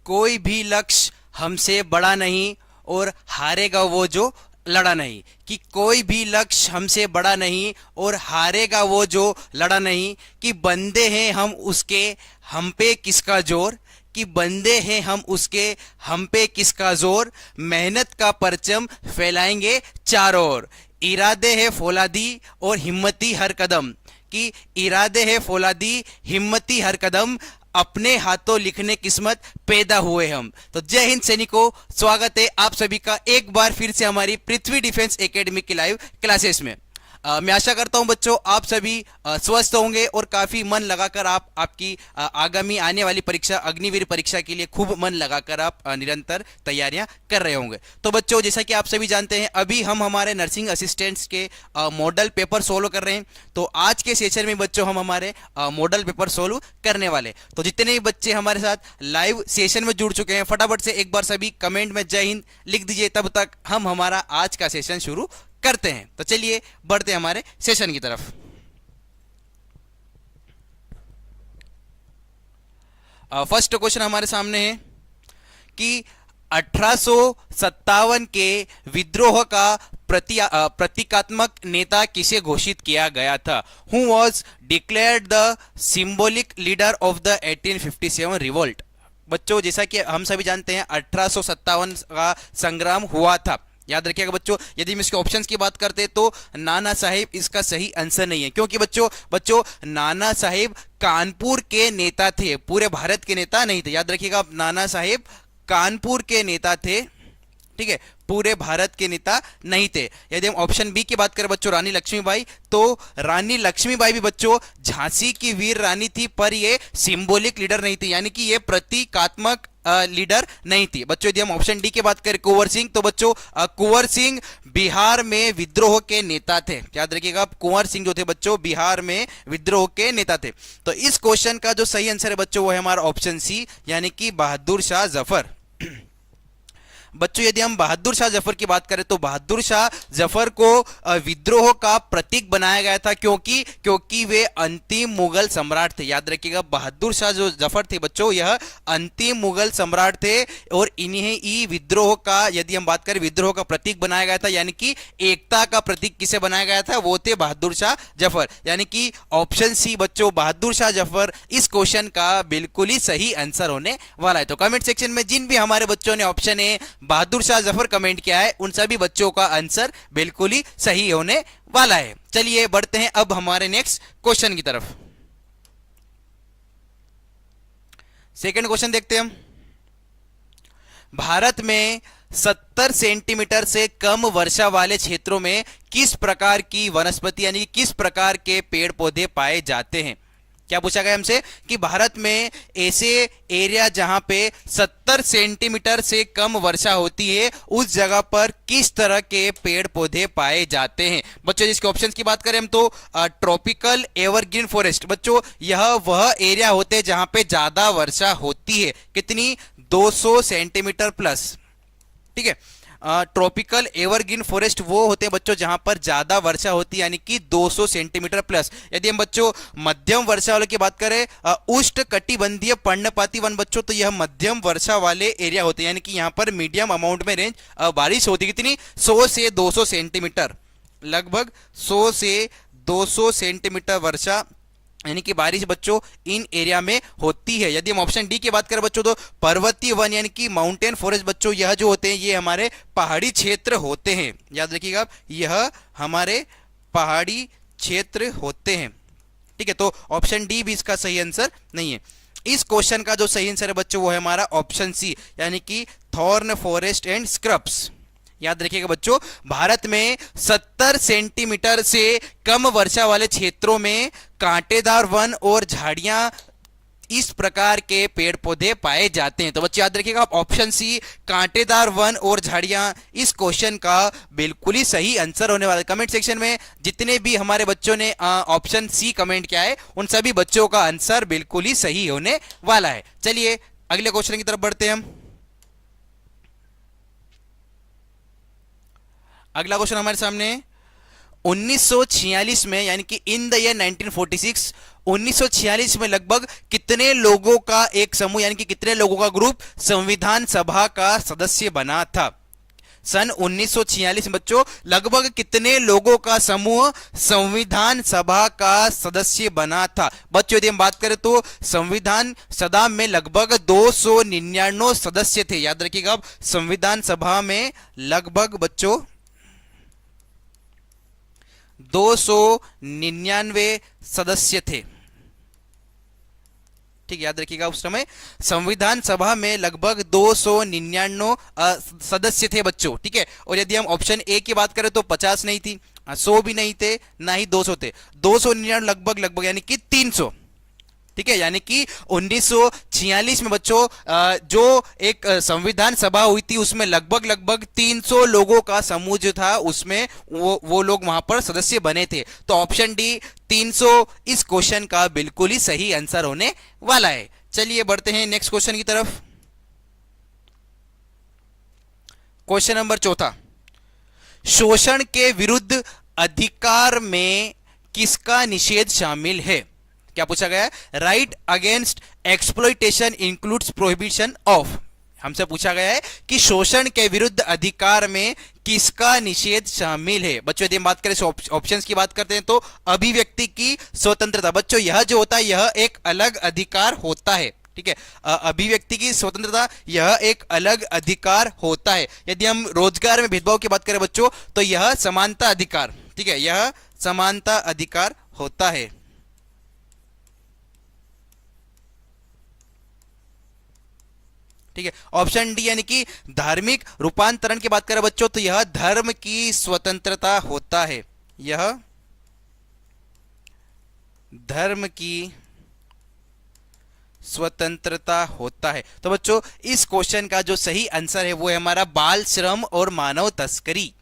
कोई भी लक्ष्य हमसे बड़ा नहीं और हारेगा वो जो लड़ा नहीं। कि कोई भी लक्ष्य हमसे बड़ा नहीं और हारेगा वो जो लड़ा नहीं। कि बंदे हैं हम उसके, हम पे किसका जोर। कि बंदे हैं हम उसके, हम पे किसका जोर। मेहनत का परचम फैलाएंगे चारों ओर। इरादे है फौलादी और हिम्मती हर कदम। कि इरादे है फौलादी, हिम्मती हर कदम, अपने हाथों लिखने किस्मत पैदा हुए हम। तो जय हिंद सैनिकों, स्वागत है आप सभी का एक बार फिर से हमारी पृथ्वी डिफेंस एकेडमी की लाइव क्लासेस में। मैं आशा करता हूं बच्चों आप सभी स्वस्थ होंगे और काफी मन लगाकर आप आपकी आगामी आने वाली परीक्षा अग्निवीर परीक्षा के लिए खूब मन लगाकर आप निरंतर तैयारियां कर रहे होंगे। तो बच्चों जैसा कि आप सभी जानते हैं अभी हम हमारे नर्सिंग असिस्टेंट्स के मॉडल पेपर सोल्व कर रहे हैं। तो आज के सेशन में बच्चों हम हमारे मॉडल पेपर सोल्व करने वाले। तो जितने भी बच्चे हमारे साथ लाइव सेशन में जुड़ चुके हैं फटाफट से एक बार सभी कमेंट में जय हिंद लिख दीजिए, तब तक हम हमारा आज का सेशन शुरू करते हैं। तो चलिए बढ़ते हैं हमारे सेशन की तरफ। फर्स्ट क्वेश्चन हमारे सामने है कि 1857 के विद्रोह का प्रतीकात्मक नेता किसे घोषित किया गया था। Who was declared the symbolic leader of the 1857 revolt. बच्चों जैसा कि हम सभी जानते हैं 1857 का संग्राम हुआ था। याद रखिएगा बच्चों, यदि हम इसके ऑप्शंस की बात करते हैं तो नाना साहेब इसका सही आंसर नहीं है, क्योंकि बच्चों नाना साहेब कानपुर के नेता थे, पूरे भारत के नेता नहीं थे। याद रखिएगा नाना साहेब कानपुर के नेता थे, ठीक है, पूरे भारत के नेता नहीं थे। यदि हम ऑप्शन बी की बात करें बच्चों रानी लक्ष्मीबाई, तो रानी लक्ष्मीबाई भी बच्चों झांसी की वीर रानी थी, पर ये सिंबॉलिक लीडर नहीं थी, यानी कि ये प्रतीकात्मक लीडर नहीं थी। बच्चों यदि हम ऑप्शन डी की बात करें कुंवर सिंह, तो बच्चों कुंवर सिंह बिहार में विद्रोह के नेता थे। याद रखिएगा कुंवर सिंह जो थे बच्चों बिहार में विद्रोह के नेता थे। तो इस क्वेश्चन का जो सही आंसर है बच्चों वो है हमारा ऑप्शन सी, यानी कि बहादुर शाह जफर। बच्चों यदि हम बहादुर शाह जफर की बात करें तो बहादुर शाह जफर को विद्रोह का प्रतीक बनाया गया था, क्योंकि वे अंतिम मुगल सम्राट थे। याद रखिएगा बहादुर शाह जो जफर थे बच्चों यह अंतिम मुगल सम्राट थे और इन्हें ही विद्रोह का, यदि हम बात करें विद्रोह का प्रतीक बनाया गया था, यानी कि एकता का प्रतीक किसे बनाया गया था, वो थे बहादुर शाह जफर। यानी कि ऑप्शन सी बच्चों बहादुर शाह जफर इस क्वेश्चन का बिल्कुल ही सही आंसर होने वाला है। तो कमेंट सेक्शन में जिन भी हमारे बच्चों ने option A Bahadur Shah Zafar comment किया है उन सभी बच्चों का आंसर बिल्कुल ही सही होने वाला है। चलिए बढ़ते हैं अब हमारे नेक्स्ट क्वेश्चन की तरफ। सेकंड क्वेश्चन देखते हैं हम। भारत में 70 सेंटीमीटर से कम वर्षा वाले क्षेत्रों में किस प्रकार की वनस्पति यानी किस प्रकार के पेड़ पौधे पाए जाते हैं। क्या पूछा गया हमसे कि भारत में ऐसे एरिया जहां पे 70 सेंटीमीटर से कम वर्षा होती है उस जगह पर किस तरह के पेड़ पौधे पाए जाते हैं। बच्चों जिसके ऑप्शंस की बात करें हम तो ट्रॉपिकल एवरग्रीन फॉरेस्ट। बच्चों यह वह एरिया होते हैं जहां पे ज्यादा वर्षा होती है, कितनी 200 सेंटीमीटर प्लस, ठीक है। ट्रॉपिकल एवरग्रीन फॉरेस्ट वो होते हैं बच्चों जहां पर ज्यादा वर्षा होती है, यानी कि 200 सेंटीमीटर प्लस। यदि हम बच्चों मध्यम वर्षा वाले की बात करें उष्ण कटिबंधीय पर्णपाती वन बच्चों, तो यह मध्यम वर्षा वाले एरिया होते हैं, यानी कि यहां पर मीडियम अमाउंट में रेंज बारिश होती है, कितनी 100 से 200 सेंटीमीटर, लगभग 100 से 200 सेंटीमीटर वर्षा यानी कि बारिश बच्चों इन एरिया में होती है। यदि हम ऑप्शन डी की बात करें बच्चों तो पर्वतीय वन यानी कि माउंटेन फॉरेस्ट बच्चों यह जो होते हैं ये हमारे पहाड़ी क्षेत्र होते हैं। याद रखिएगा यह हमारे पहाड़ी क्षेत्र होते हैं, ठीक है। तो ऑप्शन डी भी इसका सही आंसर नहीं है। इस क्वेश्चन का जो सही आंसर है बच्चों वो है हमारा ऑप्शन सी, यानी कि थॉर्न फॉरेस्ट एंड स्क्रब्स। याद रखिएगा बच्चों भारत में 70 सेंटीमीटर से कम वर्षा वाले क्षेत्रों में कांटेदार वन और झाड़ियां इस प्रकार के पेड़ पौधे पाए जाते हैं। तो बच्चे याद रखिएगा ऑप्शन सी कांटेदार वन और झाड़ियां इस क्वेश्चन का बिल्कुल ही सही आंसर होने वाला है। कमेंट सेक्शन में जितने भी हमारे बच्चों ने ऑप्शन सी कमेंट किया है उन सभी बच्चों का आंसर बिल्कुल ही सही होने वाला है। चलिए अगले क्वेश्चन की तरफ बढ़ते हैं हम। अगला क्वेश्चन हमारे सामने, 1946 में यानी कि इन द ईयर 1946, 1946 में लगभग कितने लोगों का एक समूह यानी कि कितने लोगों का ग्रुप संविधान सभा का सदस्य बना था? सन 1946 में बच्चों लगभग कितने लोगों का समूह संविधान सभा का सदस्य बना था? बच्चों यदि हम बात करें तो संविधान सभा में लगभग 299 सदस्य थे। याद रखिएगा, अब संविधान सभा में लगभग बच्चों 299 सदस्य थे। ठीक, याद रखिएगा उस समय संविधान सभा में लगभग 299 सदस्य थे बच्चों। ठीक है, और यदि हम ऑप्शन ए की बात करें तो 50 नहीं थी, 100 भी नहीं थे, ना ही 200 थे, 299 लगभग लगभग यानी कि 300। ठीक है, यानी कि 1946 में बच्चों जो एक संविधान सभा हुई थी उसमें लगभग लगभग 300 लोगों का समूह जो था उसमें वो लोग वहां पर सदस्य बने थे। तो ऑप्शन डी 300 इस क्वेश्चन का बिल्कुल ही सही आंसर होने वाला है। चलिए बढ़ते हैं नेक्स्ट क्वेश्चन की तरफ। क्वेश्चन नंबर 4, शोषण के विरुद्ध अधिकार में किसका निषेध शामिल है? क्या पूछा गया है? Right against exploitation includes prohibition of. हमसे पूछा गया है कि शोषण के विरुद्ध अधिकार में किसका निषेध शामिल है? बच्चों यदि हम बात करें ऑप्शंस की बात करते हैं तो अभिव्यक्ति की स्वतंत्रता। बच्चों यह जो होता है यह एक अलग अधिकार होता है। ठीक है, अभिव्यक्ति की स्वतंत्रता यह एक अलग अधिकार होता है। यदि हम रोजगार में भेदभाव की बात करें बच्चों तो यह समानता अधिकार, ठीक है, यह समानता अधिकार होता है। ठीक है, ऑप्शन डी यानी कि धार्मिक रूपांतरण की बात करें बच्चों तो यह धर्म की स्वतंत्रता होता है, यह धर्म की स्वतंत्रता होता है। तो बच्चों इस क्वेश्चन का जो सही आंसर है वो है हमारा बाल श्रम और मानव तस्करी।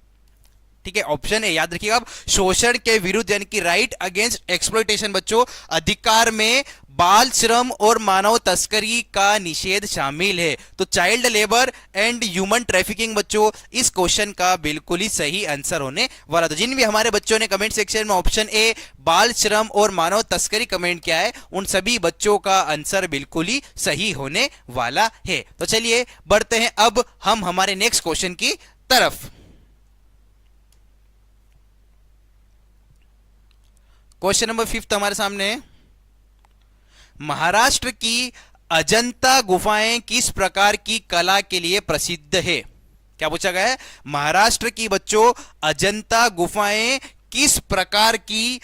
ठीक है, ऑप्शन ए याद रखिएगा। अब शोषण के विरुद्ध यानी कि राइट अगेंस्ट एक्सप्लॉइटेशन बच्चों अधिकार में बाल श्रम और मानव तस्करी का निषेध शामिल है। तो child labour and human trafficking बच्चों इस क्वेश्चन का बिल्कुल ही सही आंसर होने वाला। तो जिन भी हमारे बच्चों ने कमेंट सेक्शन में ऑप्शन ए बाल श्रम और मानव तस्करी कमेंट किया है उन सभी बच्चों का आंसर बिल्कुल ही सही होने वाला है। तो चलिए बढ़ते हैं अब हम हमारे नेक्स्ट क्वेश्चन की तरफ। क्वेश्चन नंबर 5 हमारे सामने है, महाराष्ट्र की अजंता गुफाएं किस प्रकार की कला के लिए प्रसिद्ध है? क्या पूछा गया है? महाराष्ट्र की बच्चों अजंता गुफाएं किस प्रकार की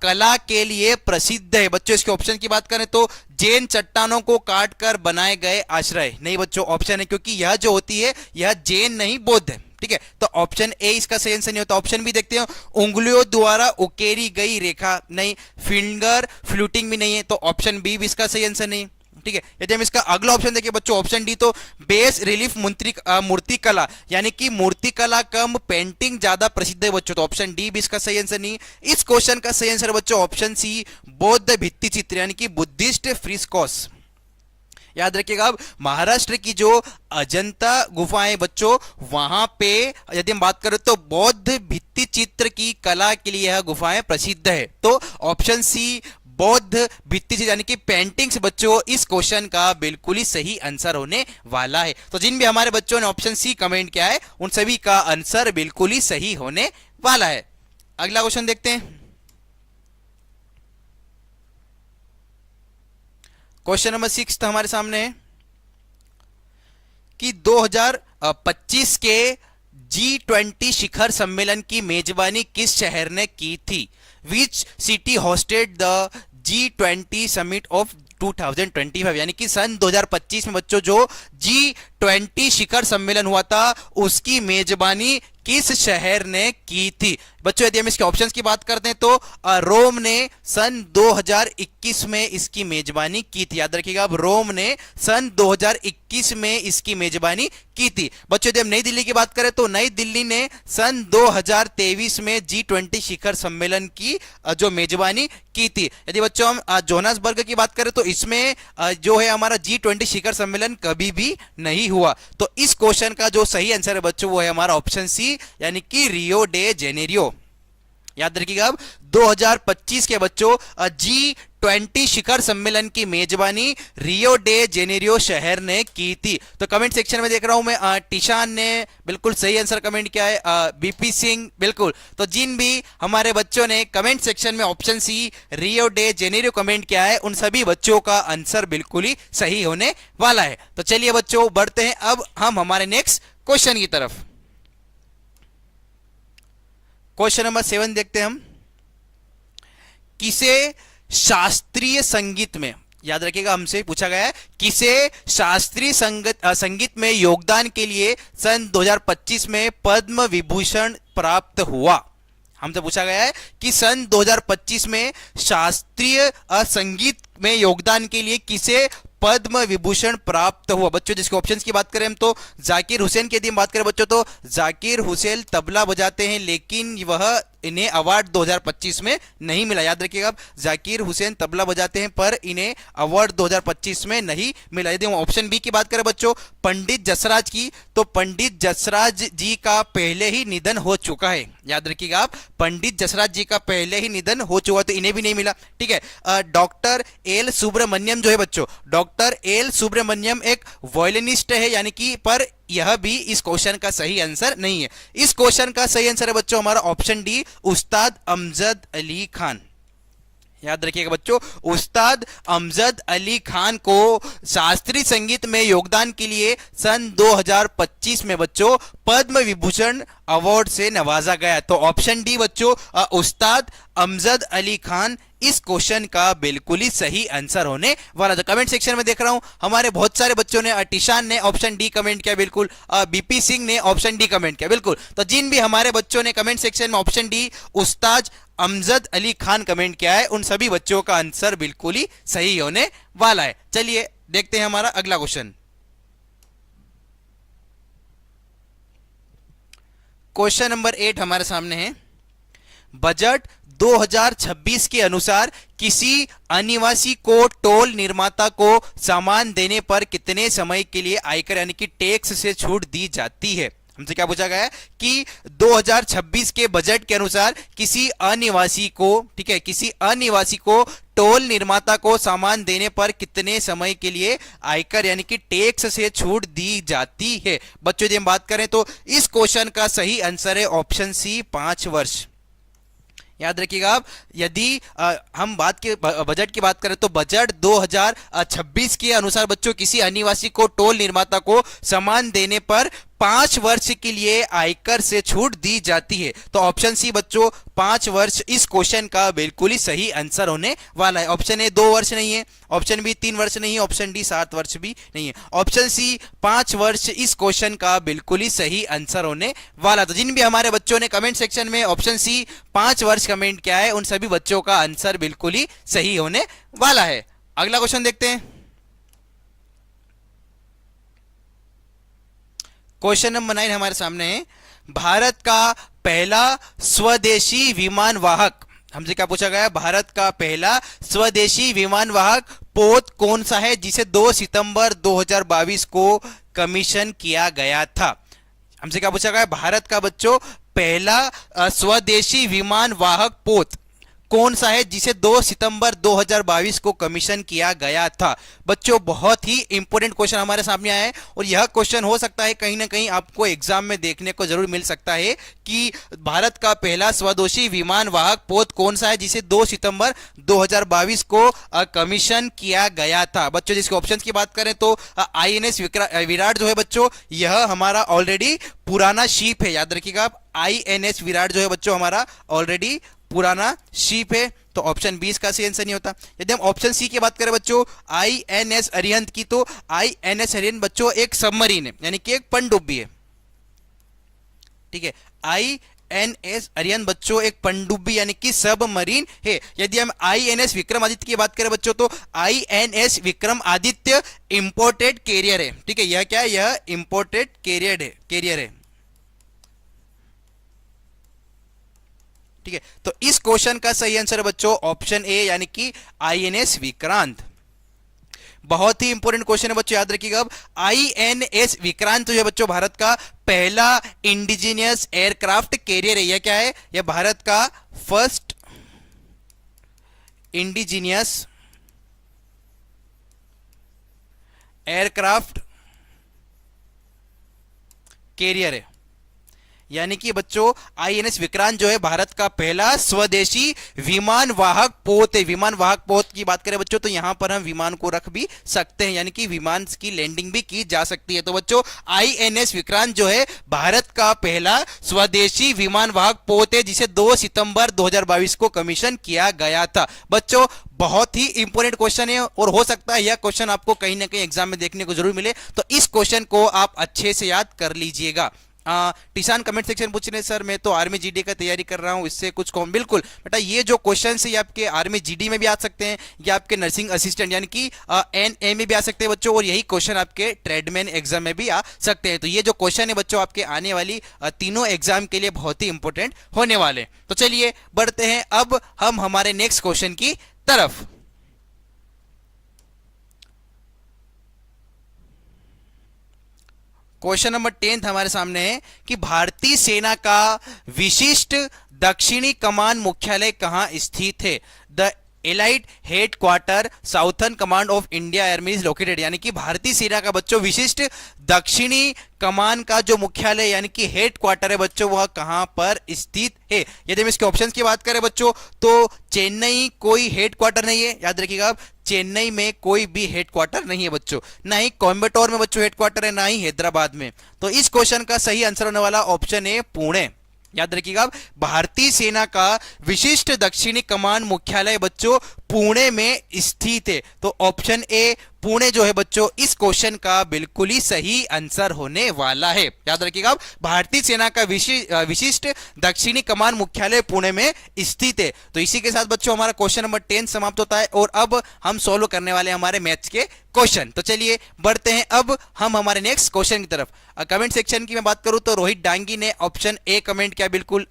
कला के लिए प्रसिद्ध है? बच्चों इसके ऑप्शन की बात करें तो जैन चट्टानों को काटकर बनाए गए आश्रय नहीं बच्चों, ऑप्शन है क्योंकि यह जो होती है यह जैन नहीं बौद्ध है। ठीक है, तो ऑप्शन ए इसका सही आंसर नहीं होता। ऑप्शन बी देखते हैं, उंगलियों द्वारा उकेरी गई रेखा नहीं, फिंगर फ्लूटिंग भी नहीं है, तो ऑप्शन बी भी इसका सही आंसर नहीं। ठीक है, यदि हम इसका अगला ऑप्शन देखिए बच्चों ऑप्शन डी तो बेस रिलीफ मूर्ति कला यानी कि मूर्ति कला कम पेंटिंग ज्यादा प्रसिद्ध है बच्चों, तो ऑप्शन डी भी इसका सही आंसर नहीं। इस क्वेश्चन का सही आंसर बच्चों ऑप्शन सी बौद्ध भित्ति चित्र यानी कि बुद्धिस्ट फ्रिस्कोस। याद रखिएगा, अब महाराष्ट्र की जो अजंता गुफाएं बच्चों वहां पे यदि हम बात करें तो बौद्ध भित्ति चित्र की कला के लिए यह गुफाएं प्रसिद्ध है। तो ऑप्शन सी बौद्ध भित्ति चित्र यानी कि पेंटिंग्स बच्चों इस क्वेश्चन का बिल्कुल ही सही आंसर होने वाला है। तो जिन भी हमारे बच्चों ने ऑप्शन सी कमेंट किया है उन सभी का आंसर बिल्कुल ही सही होने वाला है। अगला क्वेश्चन देखते हैं। क्वेश्चन नंबर 6 हमारे सामने है कि 2025 के G20 शिखर सम्मेलन की मेजबानी किस शहर ने की थी? Which city hosted the G20 summit of 2025 यानी कि सन 2025 में बच्चों जो G20 शिखर सम्मेलन हुआ था उसकी मेजबानी किस शहर ने की थी? बच्चों यदि हम इसके ऑप्शंस की बात करते हैं तो रोम ने सन 2021 में इसकी मेजबानी की थी। याद रखिएगा, अब रोम ने सन 2021 में इसकी मेजबानी की थी। बच्चों यदि हम नई दिल्ली की बात करें तो नई दिल्ली ने सन 2023 में G20 शिखर सम्मेलन की जो मेजबानी की थी। यदि बच्चों हम जोहान्सबर्ग की बात करें तो इसमें जो है हमारा G20 शिखर सम्मेलन कभी भी नहीं हुआ। तो इस क्वेश्चन का जो सही आंसर है बच्चों वो है हमारा ऑप्शन सी यानी कि रियो डे जेनेरियो। याद रखिएगा अब 2025 के बच्चों G20 शिखर सम्मेलन की मेजबानी रियो डे जेनेरियो शहर ने की थी। तो कमेंट सेक्शन में देख रहा हूं मैं टिशान ने बिल्कुल सही आंसर कमेंट किया है, बीपी सिंह बिल्कुल। तो जिन भी हमारे बच्चों ने कमेंट सेक्शन में option C Rio de Janeiro comment किया है उन सभी बच्चों का आंसर बिल्कुल ही सही होने वाला है। तो चलिए बच्चों बढ़ते हैं अब हम हमारे नेक्स्ट क्वेश्चन की तरफ। क्वेश्चन नंबर 7 देखते हैं हम। किसे शास्त्रीय संगीत में, याद रखिएगा हमसे पूछा गया है, किसे शास्त्रीय संगीत में योगदान के लिए सन 2025 में पद्म विभूषण प्राप्त हुआ। हमसे पूछा गया है कि सन 2025 में शास्त्रीय संगीत में योगदान के लिए किसे पद्म विभूषण प्राप्त हुआ। बच्चों जिसके ऑप्शंस की बात करें हम तो जाकिर हुसैन की यदि हम बात करें बच्चों तो जाकिर हुसैन तबला बजाते हैं लेकिन वह इन्हें अवार्ड 2025 में नहीं मिला। याद रखिएगा जाकिर हुसैन तबला बजाते हैं पर इन्हें अवार्ड 2025 में नहीं मिला। यदि हम ऑप्शन बी की बात करें बच्चों पंडित जसराज की तो पंडित जसराज जी का पहले ही निधन हो चुका है। याद रखिएगा आप पंडित जसराज जी का पहले ही निधन हो चुका तो इन्हें भी नहीं मिला। ठीक है, डॉक्टर एल सुब्रमण्यम जो है बच्चों, डॉक्टर एल सुब्रमण्यम एक वॉयलिनिस्ट है यानी कि, पर यह भी इस क्वेश्चन का सही आंसर नहीं है। इस क्वेश्चन का सही आंसर है बच्चों हमारा ऑप्शन डी उस्ताद अमजद अली खान। याद रखिएगा बच्चों उस्ताद अमजद अली खान को शास्त्रीय संगीत में योगदान के लिए सन 2025 में बच्चों पद्म विभूषण अवार्ड से नवाजा गया। तो ऑप्शन डी बच्चों उस्ताद अमजद अली खान इस क्वेश्चन का बिल्कुल ही सही आंसर होने वाला था। कमेंट सेक्शन में देख रहा हूं हमारे बहुत सारे बच्चों ने, टिशान ने ऑप्शन डी कमेंट किया बिल्कुल, बीपी सिंह ने ऑप्शन डी कमेंट किया बिल्कुल। तो जिन भी हमारे बच्चों ने कमेंट सेक्शन में ऑप्शन डी उस्ताद अमजद अली खान कमेंट किया है उन सभी बच्चों का आंसर बिल्कुल ही सही होने वाला है। चलिए देखते हैं हमारा अगला क्वेश्चन। क्वेश्चन नंबर 8 हमारे सामने है। बजट 2026 के अनुसार किसी अनिवासी को टोल निर्माता को सामान देने पर कितने समय के लिए आयकर यानी कि टैक्स से छूट दी जाती है। हमसे क्या पूछा गया है कि 2026 के बजट के अनुसार किसी अनिवासी को, ठीक है, किसी अनिवासी को टोल निर्माता को सामान देने पर कितने समय के लिए आयकर यानी कि टैक्स से छूट दी जाती है। बच्चों यदि हम बात करें तो इस क्वेश्चन का सही आंसर है ऑप्शन सी 5 वर्ष। याद रखिएगा आप यदि हम बजट की बात करें तो बजट 2026 के अनुसार बच्चों किसी अनिवासी को टोल निर्माता को सामान देने पर 5 वर्ष के लिए आयकर से छूट दी जाती है। तो ऑप्शन सी बच्चों 5 वर्ष इस क्वेश्चन का बिल्कुल ही सही आंसर होने वाला है। ऑप्शन ए 2 वर्ष नहीं है, ऑप्शन बी 3 वर्ष नहीं है, ऑप्शन डी 7 वर्ष भी नहीं है। ऑप्शन सी 5 वर्ष इस क्वेश्चन का बिल्कुल ही सही आंसर होने वाला। तो जिन भी हमारे बच्चों ने कमेंट सेक्शन में ऑप्शन सी 5 वर्ष कमेंट किया है उन सभी बच्चों का आंसर बिल्कुल ही सही होने वाला है। अगला क्वेश्चन देखते हैं। क्वेश्चन नंबर 9 हमारे सामने है। भारत का पहला स्वदेशी विमान वाहक, हमसे क्या पूछा गया है, भारत का पहला स्वदेशी विमान वाहक पोत कौन सा है जिसे 2 सितंबर 2022 को कमीशन किया गया था। हमसे क्या पूछा गया है, भारत का बच्चों पहला स्वदेशी विमान वाहक पोत कौन सा है जिसे 2 सितंबर 2022 को कमीशन किया गया था। बच्चों बहुत ही इंपॉर्टेंट क्वेश्चन हमारे सामने आया है और यह क्वेश्चन हो सकता है कहीं ना कहीं आपको एग्जाम में देखने को जरूर मिल सकता है कि भारत का पहला स्वदेशी विमान वाहक पोत कौन सा है जिसे 2 सितंबर 2022 को कमीशन किया गया था। बच्चों जिसके ऑप्शंस की बात करें तो INS विराट जो है बच्चों यह हमारा ऑलरेडी पुराना शिप है। याद रखिएगा आप INS विराट जो है बच्चों हमारा ऑलरेडी पुराना शिप है। तो ऑप्शन बी इसका सही आंसर नहीं होता। यदि हम ऑप्शन सी की बात करें बच्चों INS अरिहंत की तो INS अरिहंत बच्चों एक सबमरीन है यानी कि एक पनडुब्बी है। ठीक है, INS अरिहंत बच्चों एक पनडुब्बी यानी कि सबमरीन है। यदि हम INS विक्रमादित्य की बात करें बच्चों तो INS विक्रमादित्य इंपोर्टेड कैरियर है। ठीक है, यह क्या है, यह इंपोर्टेड कैरियर है। ठीक है, तो इस क्वेश्चन का सही आंसर है बच्चों ऑप्शन ए यानी कि INS विक्रांत। बहुत ही इंपॉर्टेंट क्वेश्चन है बच्चों, याद रखिएगा। अब INS विक्रांत जो है बच्चों भारत का पहला इंडिजिनियस एयरक्राफ्ट कैरियर है। यह क्या है? यह भारत का फर्स्ट इंडिजिनियस एयरक्राफ्ट कैरियर है। यानी कि बच्चों INS विक्रांत जो है भारत का पहला स्वदेशी विमान वाहक पोत है। विमान वाहक पोत की बात करें बच्चों तो यहां पर हम विमान को रख भी सकते हैं, यानी कि विमान की लैंडिंग भी की जा सकती है। तो बच्चों INS विक्रांत जो है भारत का पहला स्वदेशी विमान वाहक पोत है, जिसे 2 सितंबर 2022 को कमीशन किया गया था। बच्चों बहुत ही इंपॉर्टेंट क्वेश्चन है और हो सकता है यह क्वेश्चन आपको कहीं ना कहीं एग्जाम में देखने को जरूर मिले, तो इस क्वेश्चन को आप अच्छे से याद कर लीजिएगा। टिशान कमेंट सेक्शन पूछ रहे सर मैं तो आर्मी जीडी का तैयारी कर रहा हूं, इससे कुछ कौन। बिल्कुल बेटा, ये जो क्वेश्चन है ये आपके आर्मी जीडी में भी आ सकते हैं, या आपके नर्सिंग असिस्टेंट यानी कि NA में भी आ सकते हैं बच्चों, और यही क्वेश्चन आपके ट्रेडमैन एग्जाम में भी आ सकते हैं। तो ये जो क्वेश्चन है बच्चों आपके आने वाली तीनों एग्जाम के लिए बहुत ही इंपॉर्टेंट होने वाले। तो चलिए बढ़ते हैं अब हम हमारे नेक्स्ट क्वेश्चन की तरफ। क्वेश्चन नंबर 10 हमारे सामने है कि भारतीय सेना का विशिष्ट दक्षिणी कमान मुख्यालय कहां स्थित है? The elite headquarter southern command of India army is located. यानी कि भारतीय सेना का बच्चों विशिष्ट दक्षिणी कमान का जो मुख्यालय यानी कि हेड क्वार्टर है बच्चों, वह कहां पर स्थित है? यदि हम इसके ऑप्शंस की बात करें बच्चों तो चेन्नई कोई हेड क्वार्टर नहीं है, याद रखिएगा आप, चेन्नई में कोई भी हेड क्वार्टर नहीं है बच्चों, ना ही कोयम्बटूर में बच्चों हेड क्वार्टर है, ना ही हैदराबाद में। तो इस क्वेश्चन का सही आंसर होने वाला ऑप्शन है पुणे। याद रखिएगा, भारतीय सेना का विशिष्ट दक्षिणी कमान मुख्यालय बच्चों पुणे में स्थित है। तो ऑप्शन ए पुणे जो है बच्चों इस क्वेश्चन का बिल्कुल ही सही आंसर होने वाला है। याद रखिएगा, भारतीय सेना का विशिष्ट दक्षिणी कमान मुख्यालय पुणे में स्थित है। तो इसी के साथ बच्चों हमारा क्वेश्चन नंबर 10 समाप्त होता है और अब हम सॉल्व करने वाले हमारे मैथ्स के क्वेश्चन। तो चलिए बढ़ते हैं अब हम हमारे नेक्स्ट क्वेश्चन की तरफ। कमेंट सेक्शन की मैं बात करूं तो रोहित डांगी ने ऑप्शन ए कमेंट किया बिल्कुल,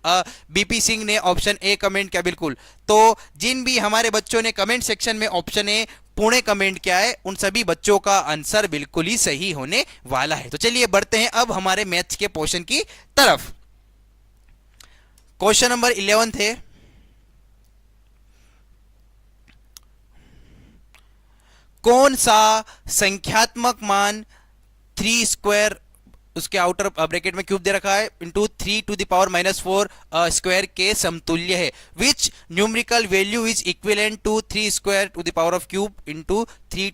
BP सिंह ने ऑप्शन ए कमेंट किया बिल्कुल। तो जिन भी हमारे बच्चों ने कमेंट सेक्शन में ऑप्शन ए पुणे कमेंट किया है उन सभी बच्चों का आंसर बिल्कुल ही सही होने वाला है। तो चलिए बढ़ते हैं अब हमारे मैथ्स के पोर्शन की तरफ। क्वेश्चन नंबर 11 है, कौन सा संख्यात्मक मान 3 स्क्वायर उसके आउटर ब्रैकेट में क्यूब दे रखा है into 3 to the power -4 square के समतुल्य है? Which numerical value is equivalent to 3 square to the power of cube into 3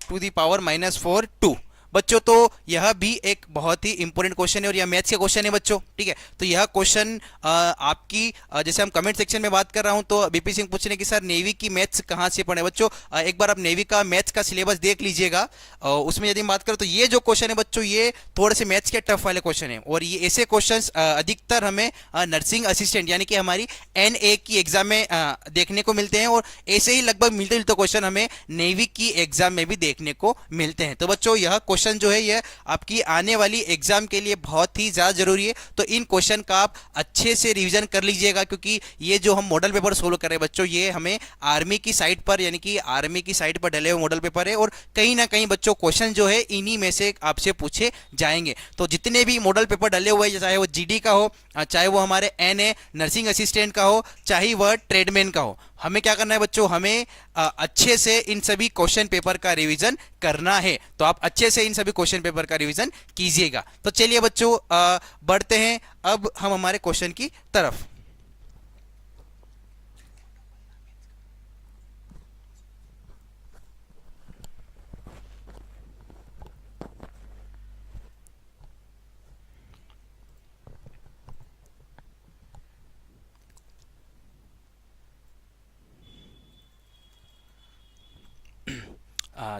to the power -4 2। बच्चों तो यह भी एक बहुत ही इंपॉर्टेंट क्वेश्चन है और यह मैथ्स का क्वेश्चन है बच्चों, ठीक है। तो यह क्वेश्चन आपकी जैसे हम कमेंट सेक्शन में बात कर रहा हूं तो BP सिंह पूछ रहे हैं कि सर नेवी की मैथ्स कहां से पढ़े? बच्चों एक बार आप नेवी का मैथ्स का सिलेबस देख लीजिएगा, उसमें यदि हम बात करें तो ये जो क्वेश्चन है बच्चों ये थोड़े से मैथ्स के टफ वाले क्वेश्चन है और ये ऐसे क्वेश्चन अधिकतर हमें नर्सिंग असिस्टेंट यानी कि हमारी NA की एग्जाम में देखने को मिलते हैं और ऐसे ही लगभग मिलते जुलते क्वेश्चन हमें नेवी की एग्जाम में भी देखने को मिलते हैं। तो बच्चों यह क्वेश्चन जो है यह आपकी आने वाली एग्जाम के लिए बहुत ही ज्यादा जरूरी है, तो इन क्वेश्चन का आप अच्छे से रिवीजन कर लीजिएगा क्योंकि ये जो हम मॉडल पेपर सोल्व कर रहे हैं बच्चों ये हमें आर्मी की साइट पर यानी कि आर्मी की साइट पर डले हुए मॉडल पेपर है और कहीं ना कहीं बच्चों क्वेश्चन जो है इन्हीं में से आपसे पूछे जाएंगे। तो जितने भी मॉडल पेपर डले हुए हैं चाहे वो GD का हो, चाहे वो हमारे NA नर्सिंग असिस्टेंट का हो, चाहे वह ट्रेडमैन का हो, हमें क्या करना है बच्चों, हमें अच्छे से इन सभी क्वेश्चन पेपर का रिवीजन करना है। तो आप अच्छे से इन सभी क्वेश्चन पेपर का रिवीजन कीजिएगा। तो चलिए बच्चों बढ़ते हैं अब हम हमारे क्वेश्चन की तरफ।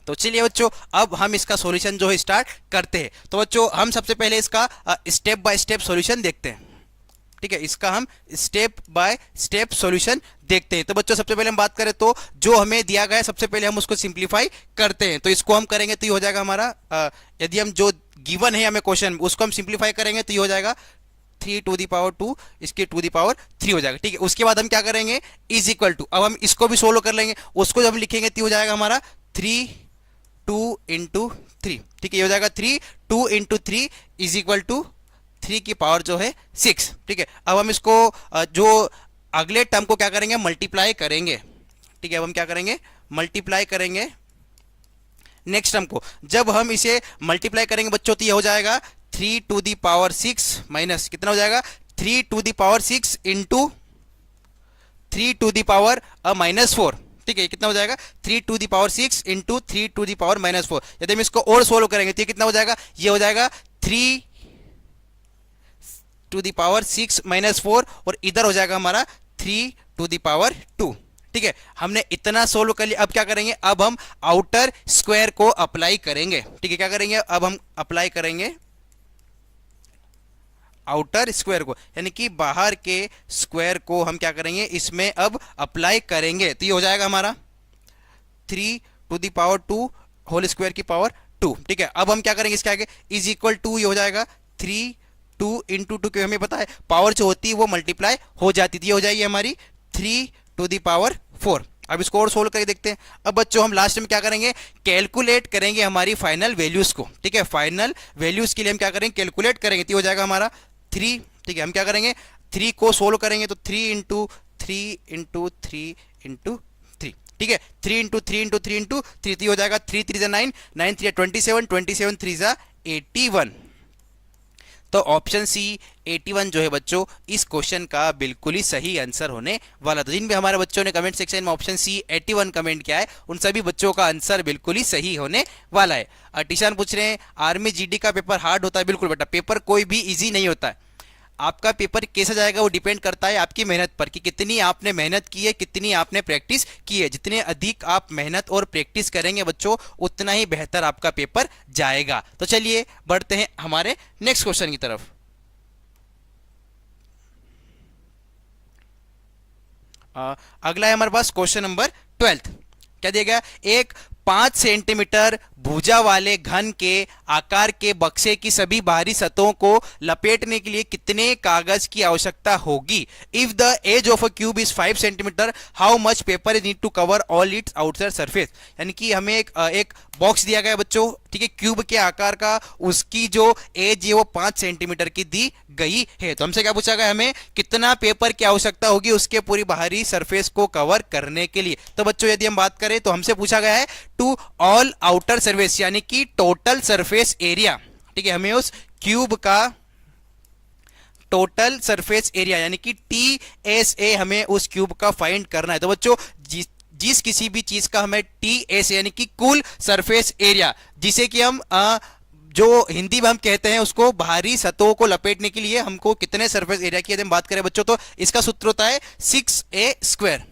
तो चलिए बच्चों अब हम इसका सॉल्यूशन जो है स्टार्ट करते हैं। तो बच्चों हम सबसे पहले इसका स्टेप बाय स्टेप सॉल्यूशन देखते हैं, ठीक है। इसका हम स्टेप बाय स्टेप सॉल्यूशन देखते हैं। तो बच्चों सबसे पहले हम बात करें तो जो हमें दिया गया है सबसे पहले हम उसको सिंप्लीफाई करते हैं। तो इसको हम करेंगे तो ये हो जाएगा हमारा यदि हम जो गिवन है हमें क्वेश्चन उसको हम सिंप्लीफाई करेंगे तो ये हो जाएगा 3 टू दी पावर 2 इसके टू दी पावर 3 हो जाएगा, ठीक है। उसके बाद हम क्या करेंगे इज इक्वल टू, अब हम इसको भी सोल्व कर लेंगे, उसको जब हम लिखेंगे तो हो जाएगा हमारा 3 इंटू थ्री, ठीक है, ये हो जाएगा 3, 2 into three is equal to 3 की पावर जो है 6, ठीक है। अब हम इसको जो अगले टर्म को क्या करेंगे, मल्टीप्लाई करेंगे, ठीक है। अब हम क्या करेंगे, मल्टीप्लाई करेंगे नेक्स्ट टर्म को। जब हम इसे मल्टीप्लाई करेंगे बच्चों तो ये हो जाएगा 3 टू दी पावर 6 माइनस कितना हो जाएगा 3 to the power 6 into 3 to the power minus 4, ठीक है। कितना हो जाएगा 3 to the power 6 into 3 to the power minus 4। यदि हम इसको और सोल्व करेंगे तो ये कितना हो जाएगा, ये हो जाएगा 3 टू दी पावर 6 माइनस 4 और इधर हो जाएगा हमारा 3 टू दी पावर 2, ठीक है। हमने इतना सोल्व कर लिया। अब क्या करेंगे, अब हम आउटर स्क्वायर को अप्लाई करेंगे, ठीक है। क्या करेंगे, अब हम अप्लाई करेंगे आउटर स्क्वायर को, यानी कि बाहर के स्क्वायर को हम क्या करेंगे, इसमें अब अप्लाई करेंगे। तो ये हो जाएगा हमारा 3 to the power 2 whole square की पावर 2, ठीक है। अब हम क्या करेंगे, इसके आगे इज इक्वल टू, ये हो जाएगा 3 2 इंटू 2, क्योंकि हमें पता है पावर जो होती है वो मल्टीप्लाई हो जाती थी। ये हो जाएगी हमारी 3 टू दी पावर 4। अब इसको और सोल्व करके देखते हैं। अब बच्चों हम लास्ट में क्या करेंगे, कैलकुलेट करेंगे हमारी फाइनल वैल्यूज को, ठीक है। फाइनल वैल्यूज के लिए हम क्या करेंगे, कैलकुलेट करेंगे। तो हो जाएगा हमारा 3, ठीक है। हम क्या करेंगे, 3 को सोल्व करेंगे तो 3 इंटू 3 इंटू 3 इंटू 3, ठीक है। 3 इंटू 3 इंटू 3 इंटू 3, तो हो जाएगा 3 3 9, 9 3 27, 27 3 81। तो ऑप्शन सी 81 जो है बच्चों इस क्वेश्चन का बिल्कुल ही सही आंसर होने वाला था। जिन भी हमारे बच्चों ने कमेंट सेक्शन में ऑप्शन सी 81 कमेंट किया है उन सभी बच्चों का आंसर बिल्कुल ही सही होने वाला है। टीशान पूछ रहे हैं आर्मी जीडी का पेपर हार्ड होता है। बिल्कुल बेटा, पेपर कोई भी इजी नहीं होता है। आपका पेपर कैसा जाएगा वो डिपेंड करता है आपकी मेहनत पर, कि कितनी आपने मेहनत की है, कितनी आपने प्रैक्टिस की है। जितने अधिक आप मेहनत और प्रैक्टिस करेंगे बच्चों उतना ही बेहतर आपका पेपर जाएगा। तो चलिए बढ़ते हैं हमारे नेक्स्ट क्वेश्चन की तरफ। अगला है हमारे पास क्वेश्चन नंबर 12। क्या दिया गया, एक 5 सेंटीमीटर भुजा वाले घन के आकार के बक्से की सभी बाहरी सतहों को लपेटने के लिए कितने कागज की आवश्यकता होगी। If the edge of a cube is 5 centimetre how much paper is need to cover all its outside surface. यानी कि हमें एक बॉक्स दिया गया है बच्चों, ठीक है, क्यूब के आकार का, उसकी जो एज है वो 5 सेंटीमीटर की दी गई है। तो हमसे क्या पूछा गया, हमें कितना पेपर की आवश्यकता होगी उसके पूरी बाहरी सरफेस को कवर करने के लिए। तो बच्चों यदि हम बात करें तो हमसे पूछा गया है टू ऑल आउटर सरफेस, यानी कि टोटल सरफेस एरिया, ठीक है। हमें उस क्यूब का टोटल सरफेस एरिया यानी कि TSA हमें उस क्यूब का फाइंड करना है। तो बच्चों जिस किसी भी चीज का हमें TSA यानी कि कुल सरफेस एरिया, जिसे कि हम जो हिंदी में हम कहते हैं उसको बाहरी सतहों को लपेटने के लिए हमको कितने सरफेस एरिया की यदि हम बात करें बच्चों तो इसका सूत्र होता है 6A स्क्वायर,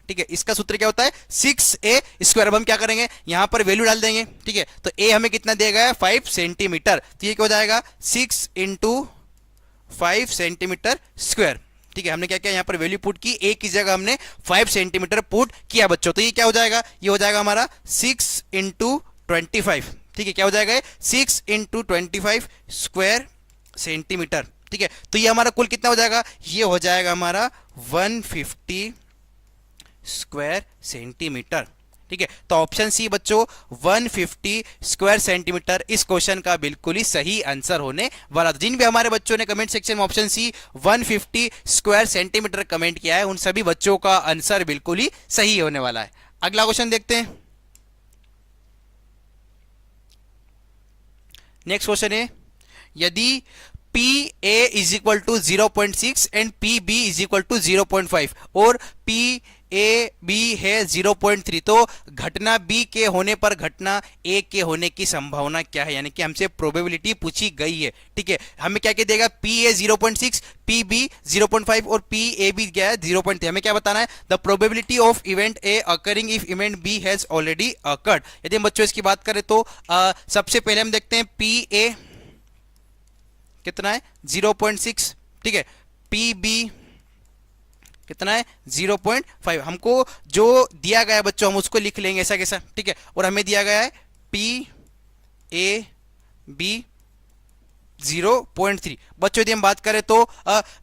ठीक है। इसका सूत्र क्या होता है 6A स्क्वायर। अब हम क्या करेंगे, यहां पर वैल्यू डाल देंगे, ठीक है। तो A हमें कितना दिया गया है 5 सेंटीमीटर, तो ये क्या हो जाएगा 6 इंटू 5 सेंटीमीटर स्क्वायर, ठीक है। हमने क्या किया, यहां पर वैल्यू पुट की, A की जगह हमने 5 सेंटीमीटर पुट किया बच्चों। तो ये क्या हो जाएगा, ये हो जाएगा हमारा 6 इंटू 25, ठीक है। क्या हो जाएगा 6 इंटू 25 स्क्वायर सेंटीमीटर, ठीक है। तो ये हमारा कुल कितना हो जाएगा, ये हो जाएगा हमारा 150 स्क्वायर सेंटीमीटर, ठीक है। तो ऑप्शन सी बच्चों 150 स्क्वायर सेंटीमीटर इस क्वेश्चन का बिल्कुल ही सही आंसर होने वाला था। जिन भी हमारे बच्चों ने कमेंट सेक्शन में option C 150 square centimetre comment किया है उन सभी बच्चों का आंसर बिल्कुल ही सही होने वाला है। अगला क्वेश्चन देखते हैं। नेक्स्ट क्वेश्चन है, यदि PA is equal to 0.6 and PB is equal to 0.5 और PAB है 0.3, तो घटना B के होने पर घटना A के होने की संभावना क्या है, यानी कि हमसे प्रोबेबिलिटी पूछी गई है, ठीक है। हमें क्या कह देगा, PA 0.6, PB 0.5 और PAB क्या है 0.3। हमें क्या बताना है, the probability of event A occurring if event B has already occurred. यदि हम बच्चों इसकी बात करें तो सबसे पहले हम देखते हैं PA कितना है 0.6, ठीक है। PB कितना है 0.5। हमको जो दिया गया है बच्चों हम उसको लिख लेंगे ऐसा कैसा, ठीक है। और हमें दिया गया है PAB 0.3। बच्चों यदि हम बात करें तो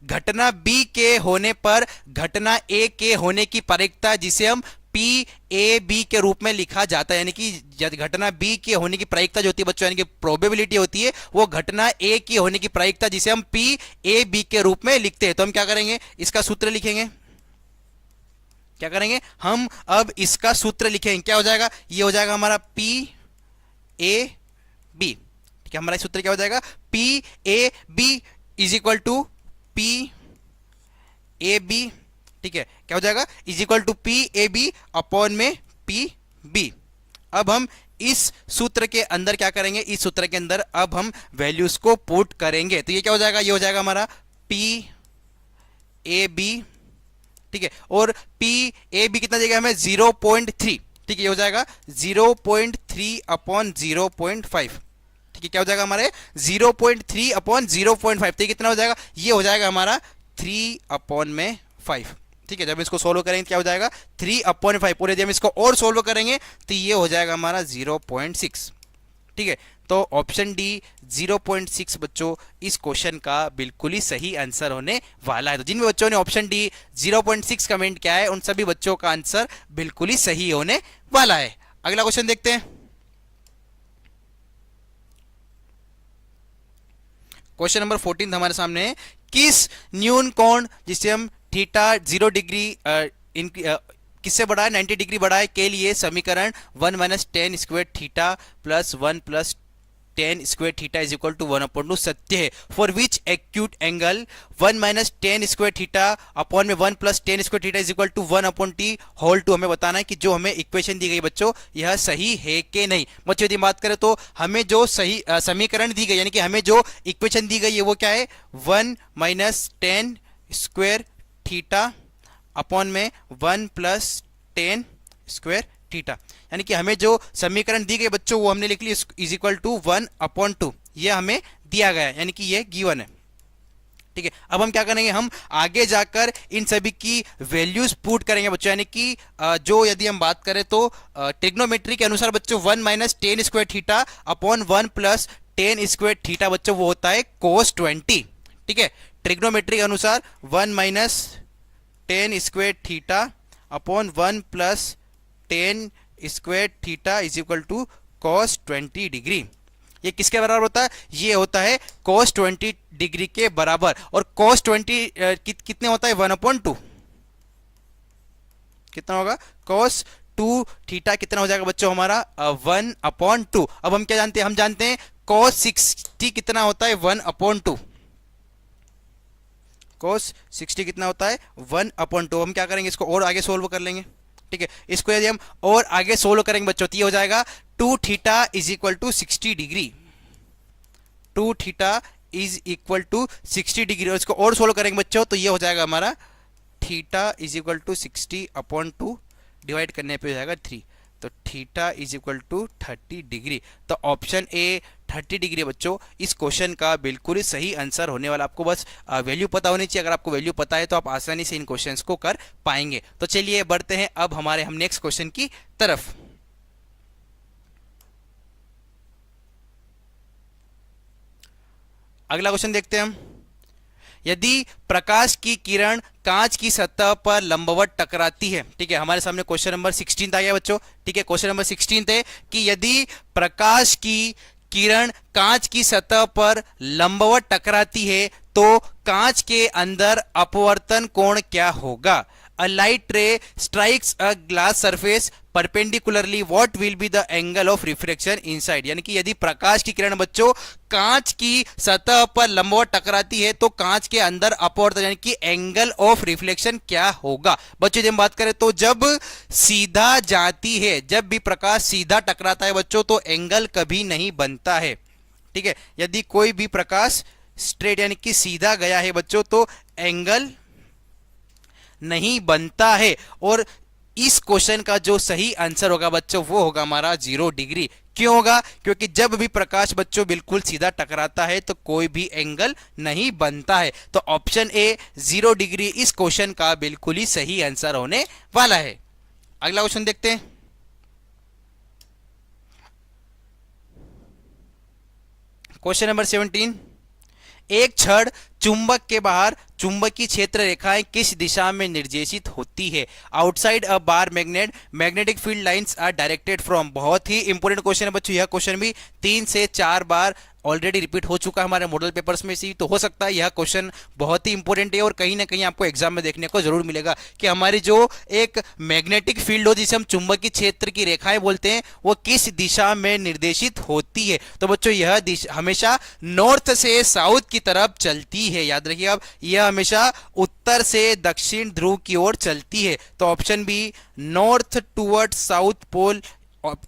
घटना B के होने पर घटना A के होने की प्रायिकता जिसे हम P पी ए बी के रूप में लिखा जाता है, यानी कि घटना बी के होने की प्रायिकता जो होती है बच्चों, यानी कि प्रोबेबिलिटी होती है, वो घटना ए की होने की प्रायिकता जिसे हम पी ए बी के रूप में लिखते हैं। तो हम क्या करेंगे, इसका सूत्र लिखेंगे। क्या करेंगे हम, अब इसका सूत्र लिखेंगे। क्या हो जाएगा, ये हो जाएगा हमारा पी ए बी। ठीक है, हमारा सूत्र क्या हो जाएगा, P A B is equal to P A B. ठीक है, क्या हो जाएगा, is equal to P A B upon में पी बी। अब हम इस सूत्र के अंदर क्या करेंगे, इस सूत्र के अंदर अब हम वैल्यूज को पुट करेंगे। तो ये क्या हो जाएगा, ये हो जाएगा हमारा पी ए बी। ठीक है, और पी ए बी कितना देगा हमें, 0.3। ठीक है, ये हो जाएगा 0.3 अपॉन 0.5। ठीक है, क्या हो जाएगा हमारे 0.3 अपॉन 0.5। तो ये कितना हो जाएगा, ये हो जाएगा हमारा 3 अपॉन में 5। ठीक है, जब इसको सोल्व करेंगे क्या हो जाएगा 3 अपॉन 5, पूरे जब इसको और सोल्व करेंगे तो ये हो जाएगा हमारा 0.6। ठीक है, तो ऑप्शन डी 0.6 बच्चों इस क्वेश्चन का बिल्कुल ही सही आंसर होने वाला है। तो जिन भी बच्चों ने ऑप्शन डी 0.6 कमेंट किया है उन सभी बच्चों का आंसर बिल्कुल ही सही होने वाला है। अगला क्वेश्चन देखते हैं। क्वेश्चन नंबर 14 हमारे सामने है, किस न्यून कोण जिसे हम थीटा 0 डिग्री किससे बढ़ा है, 90 डिग्री बढ़ा है के लिए समीकरण 1 minus tan square theta plus 1 plus tan square theta is equal to 1/2 सत्य है। For which acute angle 1 minus tan square theta upon में 1 plus tan square theta is equal to 1/t whole two. हमें बताना है कि जो हमें equation दी गई बच्चों यह सही है कि नहीं। बच्चों यदि बात करें तो हमें जो सही समीकरण दी गई, यानी कि हमें जो इक्वेशन दी गई है वो क्या है, 1 minus tan square theta upon में 1 प्लस टेन स्क्वायर थीटा, यानी कि हमें जो समीकरण दी गई बच्चों वो हमने लिख ली इज इक्वल टू 1/2। ये हमें दिया गया है, यानी कि ये गिवन है। ठीक है, अब हम क्या करेंगे, हम आगे जाकर इन सभी की वैल्यूज पुट करेंगे बच्चों, यानी कि जो यदि हम बात करें तो ट्रिग्नोमेट्री के अनुसार बच्चों 1 minus tan square theta upon 1 plus tan square theta बच्चों वो होता है cos 20। ठीक है, ट्रिग्नोमेट्री के अनुसार 1 minus tan square theta upon 1 plus tan square theta is equal to cos 20 degree. ये किसके बराबर होता है, ये होता है cos 20 डिग्री के बराबर। और cos 20 कितने होता है, 1/2। कितना होगा, cos 2 थीटा कितना हो जाएगा बच्चों हमारा 1/2। अब हम क्या जानते हैं, हम जानते हैं cos 60 कितना होता है 1/2। cos 60 कितना होता है 1/2। हम क्या करेंगे, इसको और आगे सोल्व कर लेंगे। ठीक है, इसको यदि हम और आगे सोल्व करेंगे बच्चों तो ये हो जाएगा 2 theta is equal to 60 degree. 2 theta is equal to 60 degree, और इसको और सोल्व करेंगे बच्चों तो ये हो जाएगा हमारा theta is equal to 60/2 divide करने पे हो जाएगा 3। तो theta is equal to 30 degree. तो ऑप्शन ए 30 डिग्री बच्चों इस क्वेश्चन का बिल्कुल ही सही आंसर होने वाला। आपको बस वैल्यू पता होनी चाहिए। अगर आपको वैल्यू पता है तो आप आसानी से इन क्वेश्चंस को कर पाएंगे। तो चलिए बढ़ते हैं अब हम नेक्स्ट क्वेश्चन की तरफ। अगला क्वेश्चन देखते हैं हम। यदि प्रकाश की किरण कांच की सतह पर लंबवत टकराती है। ठीक है, हमारे सामने क्वेश्चन नंबर 16 आ गया बच्चों। ठीक है, क्वेश्चन नंबर 16 है कि यदि प्रकाश की किरण कांच की सतह पर लंबवत टकराती है तो कांच के अंदर अपवर्तन कोण क्या होगा। A light ray strikes a glass surface perpendicularly, what will be the angle of refraction inside। यानी कि यदि प्रकाश की किरण बच्चों कांच की सतह पर लंबवत टकराती है तो कांच के अंदर अपवर्तन यानी कि एंगल ऑफ रिफ्लेक्शन क्या होगा। बच्चों जब हम बात करें तो जब सीधा जाती है, जब भी प्रकाश सीधा टकराता है बच्चों तो एंगल कभी नहीं बनता है। ठीक है, यदि कोई भी प्रकाश स्ट्रेट यानी कि सीधा गया है बच्चों तो एंगल नहीं बनता है। और इस क्वेश्चन का जो सही आंसर होगा बच्चों वो होगा हमारा 0 डिग्री। क्यों होगा, क्योंकि जब भी प्रकाश बच्चों बिल्कुल सीधा टकराता है तो कोई भी एंगल नहीं बनता है। तो ऑप्शन ए 0 डिग्री इस क्वेश्चन का बिल्कुल ही सही आंसर होने वाला है। अगला क्वेश्चन देखते हैं। क्वेश्चन नंबर 17, एक छड़ चुंबक के बाहर चुंबकीय क्षेत्र रेखाएं किस दिशा में निर्देशित होती है? Outside a bar magnet magnetic field lines are directed from. बहुत ही इंपॉर्टेंट क्वेश्चन है बच्चों, यह क्वेश्चन भी 3 से 4 बार ऑलरेडी रिपीट हो चुका है हमारे मॉडल पेपर्स में से, तो हो सकता है यह क्वेश्चन बहुत ही इंपॉर्टेंट है और कहीं ना कहीं आपको एग्जाम में देखने को जरूर मिलेगा कि हमारी जो एक मैग्नेटिक फील्ड हो जिसे हम चुंबकीय क्षेत्र की रेखाएं बोलते हैं वो किस दिशा में निर्देशित होती है। तो बच्चों यह दिशा हमेशा नॉर्थ से साउथ की तरफ चलती है, याद रखिए आप, यह हमेशा उत्तर से दक्षिण ध्रुव की ओर चलती है। तो option B north toward south pole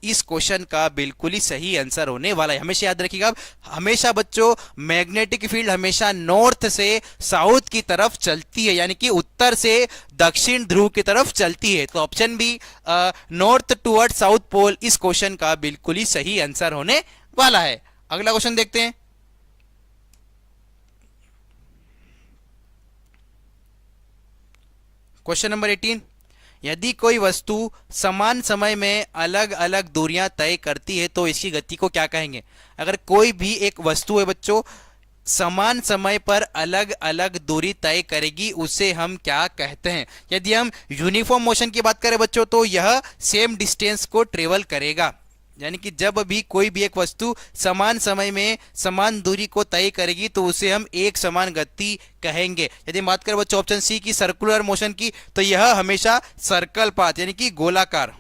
इस क्वेश्चन का बिल्कुल ही सही आंसर होने वाला है। हमेशा याद रखिएगा, हमेशा बच्चों मैग्नेटिक फील्ड हमेशा नॉर्थ से साउथ की तरफ चलती है, यानी कि उत्तर से दक्षिण ध्रुव की तरफ चलती है। तो option B north toward south pole इस क्वेश्चन का बिल्कुल ही सही आंसर होने वाला है। अगला क्वेश्चन देखते हैं। क्वेश्चन नंबर 18, यदि कोई वस्तु समान समय में अलग अलग दूरियां तय करती है तो इसकी गति को क्या कहेंगे? अगर कोई भी एक वस्तु है बच्चों समान समय पर अलग अलग दूरी तय करेगी उसे हम क्या कहते हैं? यदि हम यूनिफॉर्म मोशन की बात करें बच्चों तो यह सेम डिस्टेंस को ट्रेवल करेगा, यानी कि जब भी कोई भी एक वस्तु समान समय में समान दूरी को तय करेगी तो उसे हम एक समान गति कहेंगे। यदि बात करें बच्चों ऑप्शन सी की सर्कुलर मोशन की तो यह हमेशा सर्कल पाथ यानी कि गोलाकार,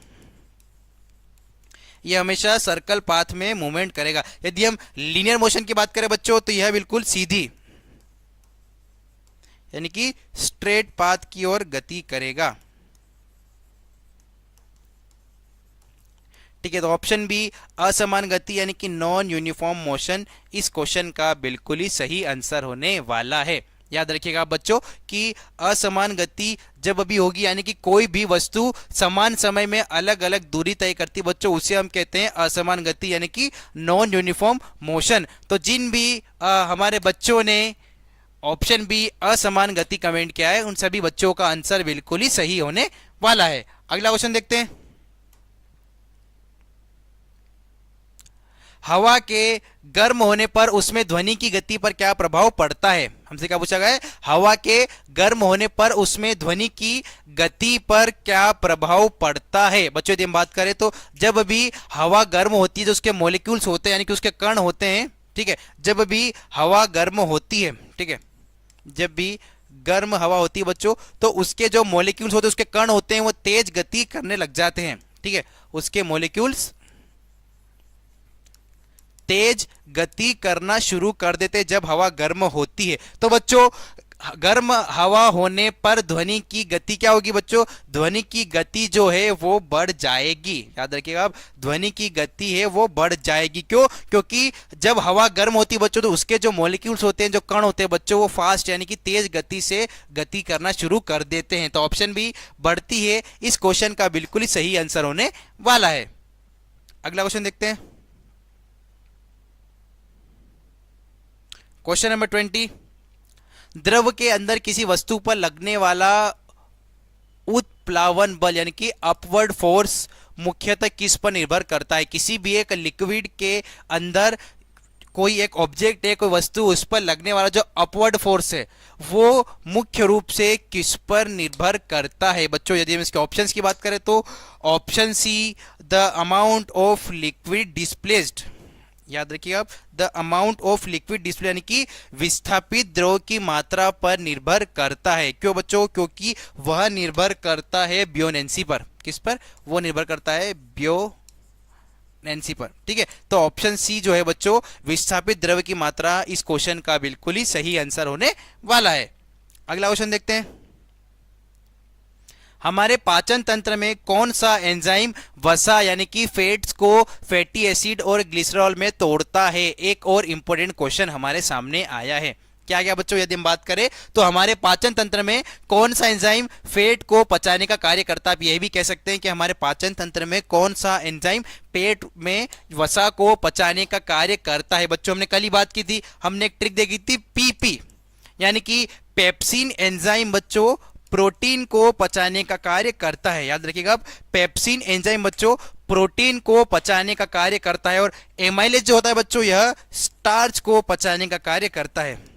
यह हमेशा सर्कल पाथ में मूवमेंट करेगा। यदि हम लीनियर मोशन की बात करें बच्चों तो यह बिल्कुल सीधी यानी कि स्ट्रेट पाथ की ओर गति करेगा। ठीक है, तो ऑप्शन बी असमान गति यानी कि नॉन यूनिफॉर्म मोशन इस क्वेश्चन का बिल्कुल ही सही आंसर होने वाला है। याद रखिएगा बच्चों कि असमान गति जब भी होगी यानी कि कोई भी वस्तु समान समय में अलग अलग दूरी तय करती बच्चों उसे हम कहते हैं असमान गति यानी कि नॉन यूनिफॉर्म मोशन। तो जिन भी हमारे बच्चों ने ऑप्शन बी असमान गति कमेंट किया है उन सभी बच्चों का आंसर बिल्कुल ही सही होने वाला है। अगला क्वेश्चन देखते हैं। हवा के गर्म होने पर उसमें ध्वनि की गति पर क्या प्रभाव पड़ता है? हमसे क्या पूछा गया है? हवा के गर्म होने पर उसमें ध्वनि की गति पर क्या प्रभाव पड़ता है? बच्चों यदि हम बात करें तो जब भी हवा गर्म होती है जो उसके मॉलिक्यूल्स होते हैं यानी कि उसके कण होते हैं, ठीक है, जब भी हवा गर्म होती है, ठीक है, जब भी गर्म हवा होती है बच्चों तो उसके जो मॉलिक्यूल्स होते हैं उसके कण होते हैं वो तेज गति करने लग जाते हैं। ठीक है, उसके मॉलिक्यूल्स तेज गति करना शुरू कर देते जब हवा गर्म होती है। तो बच्चों गर्म हवा होने पर ध्वनि की गति क्या होगी बच्चों? ध्वनि की गति जो है वो बढ़ जाएगी। याद रखिएगा आप, ध्वनि की गति है वो बढ़ जाएगी। क्यों? क्योंकि जब हवा गर्म होती है बच्चों तो उसके जो मॉलिक्यूल्स होते हैं, जो कण होते हैं बच्चों, वो फास्ट यानी कि तेज गति से गति करना शुरू कर देते हैं। तो ऑप्शन बी बढ़ती है इस क्वेश्चन का बिल्कुल ही सही आंसर होने वाला है। अगला क्वेश्चन देखते हैं। क्वेश्चन नंबर 20, द्रव के अंदर किसी वस्तु पर लगने वाला उत्प्लावन बल यानी कि अपवर्ड फोर्स मुख्यतः किस पर निर्भर करता है? किसी भी एक लिक्विड के अंदर कोई एक ऑब्जेक्ट है, कोई वस्तु, उस पर लगने वाला जो अपवर्ड फोर्स है वो मुख्य रूप से किस पर निर्भर करता है? बच्चों यदि हम इसके ऑप्शंस की बात करें तो option see the amount of liquid displaced, याद रखिए आप, the amount of liquid display यानी कि विस्थापित द्रव की मात्रा पर निर्भर करता है। क्यों बच्चों? क्योंकि वह निर्भर करता है ब्योनेंसी पर। किस पर? वो निर्भर करता है ब्योनेंसी पर। ठीक है, तो ऑप्शन सी जो है बच्चों विस्थापित द्रव की मात्रा इस क्वेश्चन का बिल्कुल ही सही आंसर होने वाला है। अगला क्वेश्चन देखते हैं। हमारे पाचन तंत्र में कौन सा एंजाइम वसा यानी कि फैट्स को फैटी एसिड और ग्लिसरॉल में तोड़ता है? एक और इंपॉर्टेंट क्वेश्चन हमारे सामने आया है। क्या क्या बच्चों? यदि हम बात करें तो हमारे पाचन तंत्र में कौन सा एंजाइम फैट को पचाने का कार्य करता है? आप यह भी कह सकते हैं कि हमारे पाचन तंत्र में कौन सा एंजाइम पेट में वसा को पचाने का कार्य करता है? बच्चों हमने कल ही बात की थी, हमने एक ट्रिक देखी थी, पीपी यानी कि पेप्सिन एंजाइम बच्चों प्रोटीन को पचाने का कार्य करता है। याद रखिएगा, पेप्सिन एंजाइम बच्चों प्रोटीन को पचाने का कार्य करता है और एमाइलेज जो होता है बच्चों यह स्टार्च को पचाने का कार्य करता है।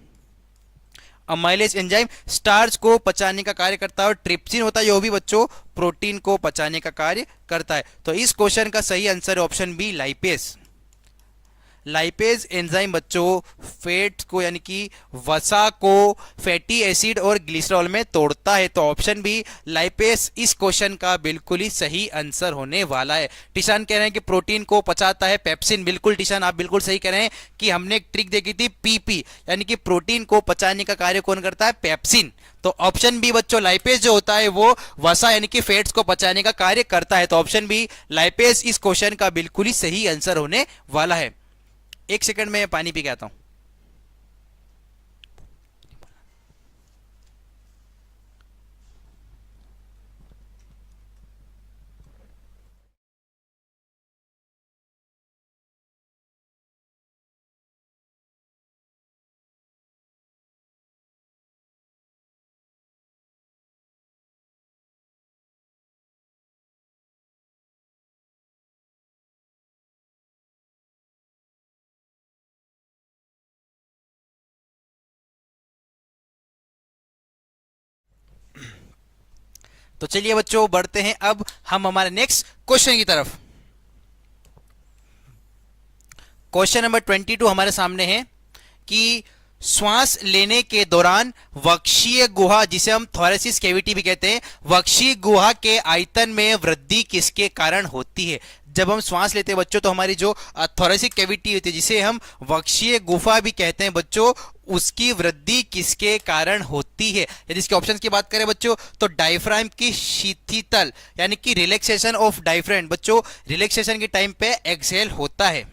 अमाइलेज एंजाइम स्टार्च को पचाने का कार्य करता है, और ट्रिप्सिन होता है जो भी बच्चों प्रोटीन को पचाने का कार्य करता है। तो इस क्वेश्चन का सही आंसर है option B, lipase. Lipase enzyme बच्चों फैट्स को यानी कि वसा को फैटी एसिड और ग्लिसरॉल में तोड़ता है। तो ऑप्शन बी लाइपेज इस क्वेश्चन का बिल्कुल ही सही आंसर होने वाला है। टिशान कह रहे हैं कि प्रोटीन को पचाता है पेप्सिन। बिल्कुल टिशान, आप बिल्कुल सही कह रहे हैं कि हमने एक ट्रिक देखी थी, पीपी यानी कि प्रोटीन को पचाने का कार्य कौन करता है, पेप्सिन। तो ऑप्शन बी बच्चों लाइपेज जो होता है वो वसा यानी कि फैट्स को पचाने का कार्य करता है। तो ऑप्शन बी लाइपेज इस क्वेश्चन का बिल्कुल ही सही आंसर होने वाला है। एक सेकंड में पानी पी के आता हूं। तो चलिए बच्चों बढ़ते हैं अब हम हमारे नेक्स्ट क्वेश्चन की तरफ। क्वेश्चन नंबर 22 हमारे सामने है कि श्वास लेने के दौरान वक्षीय गुहा, जिसे हम थोरेसिस कैविटी भी कहते हैं, वक्षीय गुहा के आयतन में वृद्धि किसके कारण होती है। जब हम श्वास लेते हैं बच्चों तो हमारी जो थोरेसिक कैविटी होती है, जिसे हम वक्षीय गुफा भी कहते हैं बच्चों, उसकी वृद्धि किसके कारण होती है। यदि इसके ऑप्शंस की बात करें बच्चों तो डायफ्राम की शिथिलता यानी कि रिलैक्सेशन ऑफ डायफ्राम बच्चों, रिलैक्सेशन के टाइम पे एक्सहेल होता है।